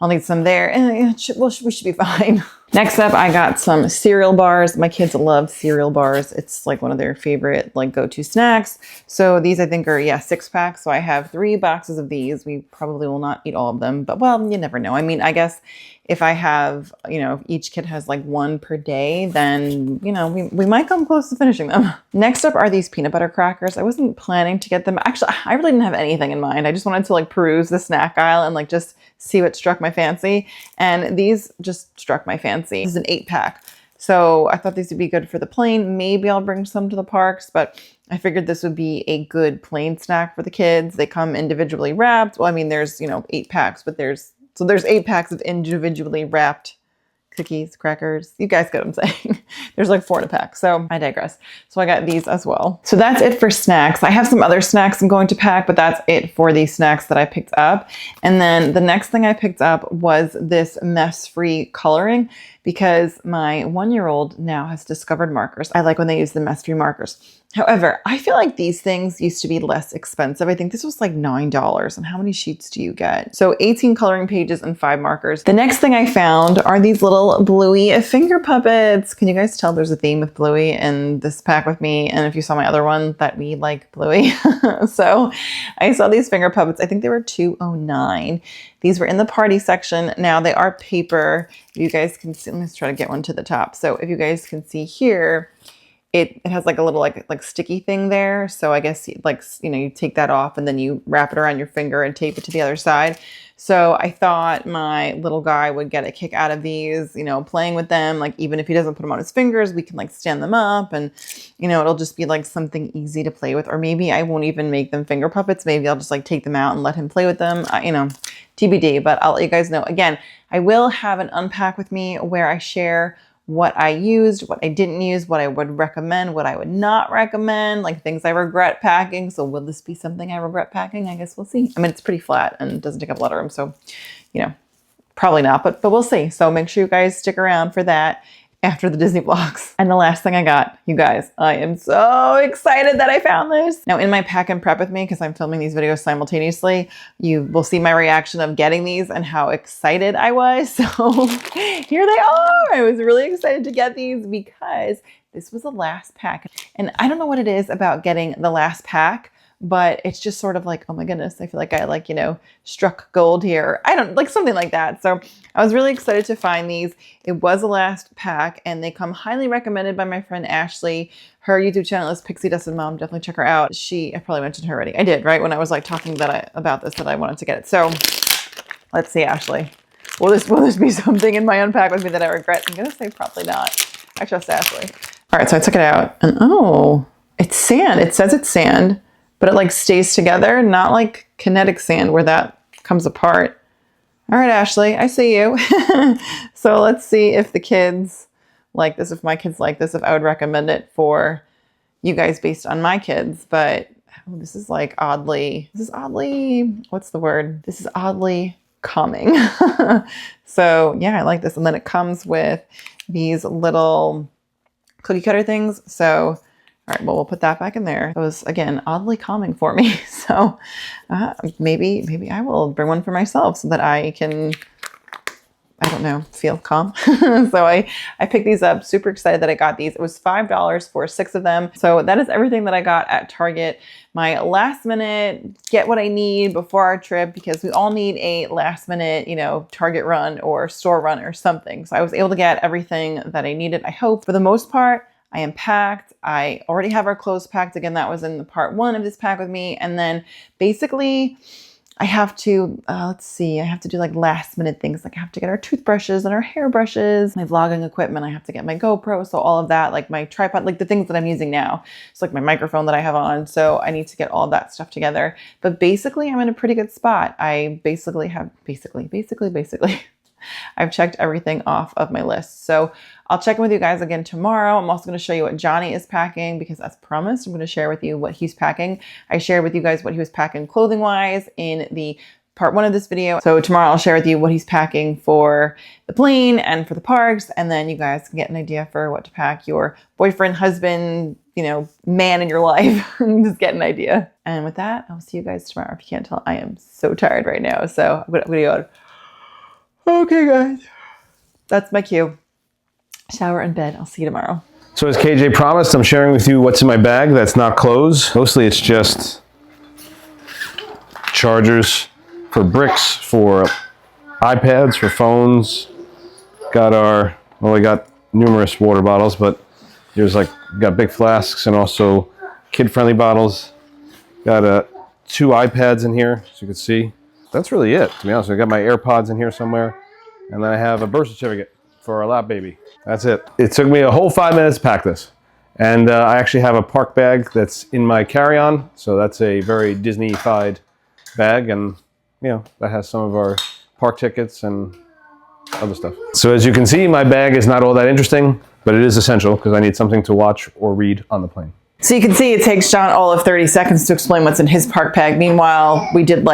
Speaker 1: I'll need some there and we should be fine. Next up, I got some cereal bars. My kids love cereal bars. It's like one of their favorite like go-to snacks. So these I think are, yeah, 6-pack. So I have 3 boxes of these. We probably will not eat all of them, but well, you never know. I mean, I guess if I have, you know, if each kid has like 1 per day, then, you know, we might come close to finishing them. Next up are these peanut butter crackers. I wasn't planning to get them. Actually, I really didn't have anything in mind. I just wanted to like peruse the snack aisle and like just see what struck my fancy. And these just struck my fancy. This is an 8-pack. So I thought these would be good for the plane. Maybe I'll bring some to the parks, but I figured this would be a good plane snack for the kids. They come individually wrapped. Well, I mean, there's, you know, 8 packs, but there's 8 packs of individually wrapped cookies, crackers. You guys get what I'm saying. There's like 4 in a pack. So I digress. So I got these as well. So that's it for snacks. I have some other snacks I'm going to pack, but that's it for these snacks that I picked up. And then the next thing I picked up was this mess-free coloring because my 1-year-old now has discovered markers. I like when they use the mess-free markers. However, I feel like these things used to be less expensive. I think this was like $9. And how many sheets do you get? So 18 coloring pages and 5 markers. The next thing I found are these little Bluey finger puppets. Can you guys tell there's a theme with Bluey in this pack with me? And if you saw my other one, that we like Bluey. So I saw these finger puppets. I think they were $2.09. These were in the party section. Now they are paper. You guys can see, let's try to get one to the top. So if you guys can see here, it has like a little like sticky thing there. So I guess like, you know, you take that off and then you wrap it around your finger and tape it to the other side. So I thought my little guy would get a kick out of these, you know, playing with them. Like even if he doesn't put them on his fingers, we can like stand them up and, you know, it'll just be like something easy to play with. Or maybe I won't even make them finger puppets. Maybe I'll just like take them out and let him play with them. You know, TBD, but I'll let you guys know. Again, I will have an unpack with me where I share what I used, what I didn't use, what I would recommend, what I would not recommend, like things I regret packing. So will this be something I regret packing? I guess we'll see. I mean, it's pretty flat and doesn't take up a lot of room. So, you know, probably not, but we'll see. So make sure you guys stick around for that after the Disney vlogs. And the last thing I got, you guys, I am so excited that I found this. Now in my pack and prep with me, because I'm filming these videos simultaneously, you will see my reaction of getting these and how excited I was. So here they are. I was really excited to get these because this was the last pack. And I don't know what it is about getting the last pack, but it's just sort of like, oh my goodness, I feel like I like, struck gold here. I don't like something like that. So I was really excited to find these. It was a last pack and they come highly recommended by my friend Ashley. Her YouTube channel is Pixie Dust and Mom. Definitely check her out. I probably mentioned her already. I did, right? When I was like talking about this, that I wanted to get it. So let's see, Ashley. Will this be something in my unpack with me that I regret? I'm going to say probably not. I trust Ashley. All right, so I took it out and oh, it's sand. It says it's sand, but it like stays together, not like kinetic sand where that comes apart. All right, Ashley, I see you. So let's see if the kids like this, if my kids like this, if I would recommend it for you guys based on my kids. But this is oddly, what's the word? This is oddly calming. So yeah, I like this. And then it comes with these little cookie cutter things. So, all right, well, we'll put that back in there. It was, again, oddly calming for me. So maybe I will bring one for myself so that I can, I don't know, feel calm. So I picked these up, super excited that I got these. It was $5 for 6 of them. So that is everything that I got at Target. My last minute, get what I need before our trip, because we all need a last minute, Target run or store run or something. So I was able to get everything that I needed, I hope. For the most part, I am packed. I already have our clothes packed. Again, that was in the part 1 of this pack with me. And then basically I have to, I have to do like last minute things. Like I have to get our toothbrushes and our hairbrushes, my vlogging equipment. I have to get my GoPro. So all of that, like my tripod, like the things that I'm using now. It's like my microphone that I have on. So I need to get all that stuff together. But basically I'm in a pretty good spot. I basically have, I've checked everything off of my list. So I'll check in with you guys again tomorrow. I'm also going to show you what Johnny is packing because as promised, I'm going to share with you what he's packing. I shared with you guys what he was packing clothing wise in the part 1 of this video. So tomorrow I'll share with you what he's packing for the plane and for the parks. And then you guys can get an idea for what to pack your boyfriend, husband, man in your life. Just get an idea. And with that, I'll see you guys tomorrow. If you can't tell, I am so tired right now. So I'm gonna go. Okay, guys, that's my cue. Shower and bed. I'll see you tomorrow.
Speaker 2: So as KJ promised, I'm sharing with you what's in my bag that's not clothes. Mostly it's just chargers for bricks, for iPads, for phones. We got numerous water bottles, but there's got big flasks and also kid-friendly bottles. Got 2 iPads in here, as you can see. That's really it, to be honest. I got my AirPods in here somewhere, and then I have a birth certificate for our lap baby. That's it. It took me a whole 5 minutes to pack this. And I actually have a park bag that's in my carry-on, so that's a very Disney-fied bag, and that has some of our park tickets and other stuff. So as you can see, my bag is not all that interesting, but it is essential because I need something to watch or read on the plane.
Speaker 1: So you can see it takes John all of 30 seconds to explain what's in his park bag. Meanwhile, we did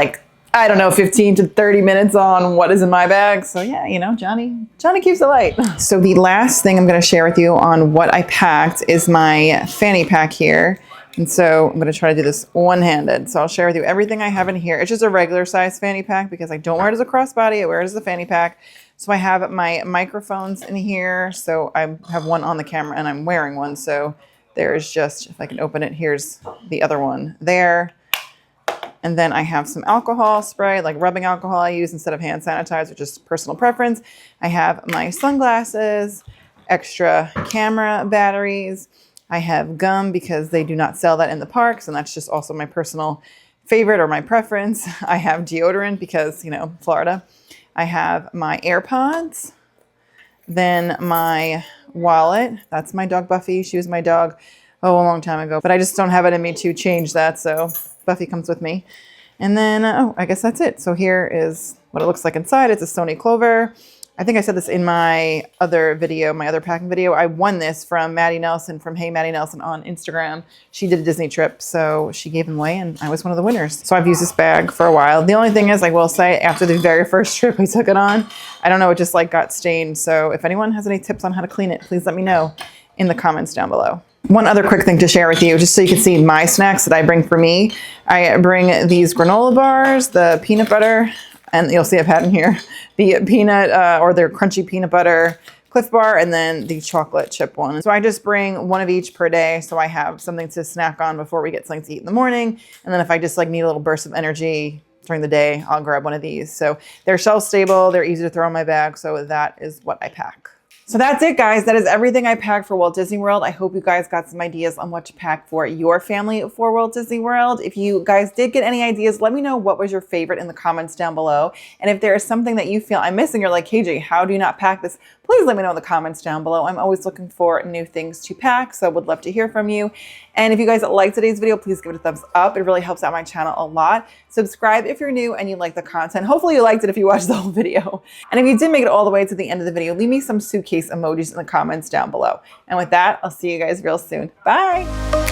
Speaker 1: 15 to 30 minutes on what is in my bag. So yeah, Johnny keeps it light. So the last thing I'm going to share with you on what I packed is my fanny pack here. And so I'm going to try to do this one-handed. So I'll share with you everything I have in here. It's just a regular size fanny pack because I don't wear it as a crossbody. I wear it as a fanny pack. So I have my microphones in here. So I have one on the camera and I'm wearing one. So there's just, if I can open it, here's the other one there. And then I have some alcohol spray, like rubbing alcohol I use instead of hand sanitizer, just personal preference. I have my sunglasses, extra camera batteries. I have gum because they do not sell that in the parks, and that's just also my personal favorite or my preference. I have deodorant because, Florida. I have my AirPods, then my wallet. That's my dog Buffy. She was my dog, a long time ago, but I just don't have it in me to change that, so Buffy comes with me. And then, I guess that's it. So here is what it looks like inside. It's a Sony Clover. I think I said this in my other video, my other packing video. I won this from Maddie Nelson from Hey Maddie Nelson on Instagram. She did a Disney trip, so she gave them away and I was one of the winners. So I've used this bag for a while. The only thing is, I will say, after the very first trip we took it on, I don't know, it just got stained. So if anyone has any tips on how to clean it, please let me know in the comments down below. One other quick thing to share with you, just so you can see my snacks that I bring for me. I bring these granola bars, the peanut butter, and you'll see I've had in here the peanut or their crunchy peanut butter Cliff Bar and then the chocolate chip one. So I just bring one of each per day so I have something to snack on before we get something to eat in the morning. And then if I just like need a little burst of energy during the day, I'll grab one of these. So they're shelf stable, they're easy to throw in my bag, so that is what I pack. So that's it, guys. That is everything I packed for Walt Disney World. I hope you guys got some ideas on what to pack for your family for Walt Disney World. If you guys did get any ideas, let me know what was your favorite in the comments down below. And if there is something that you feel I'm missing, you're like, KJ, how do you not pack this? Please let me know in the comments down below. I'm always looking for new things to pack, so would love to hear from you. And if you guys liked today's video, please give it a thumbs up. It really helps out my channel a lot. Subscribe if you're new and you like the content. Hopefully you liked it if you watched the whole video. And if you did make it all the way to the end of the video, leave me some suitcase emojis in the comments down below. And with that, I'll see you guys real soon. Bye.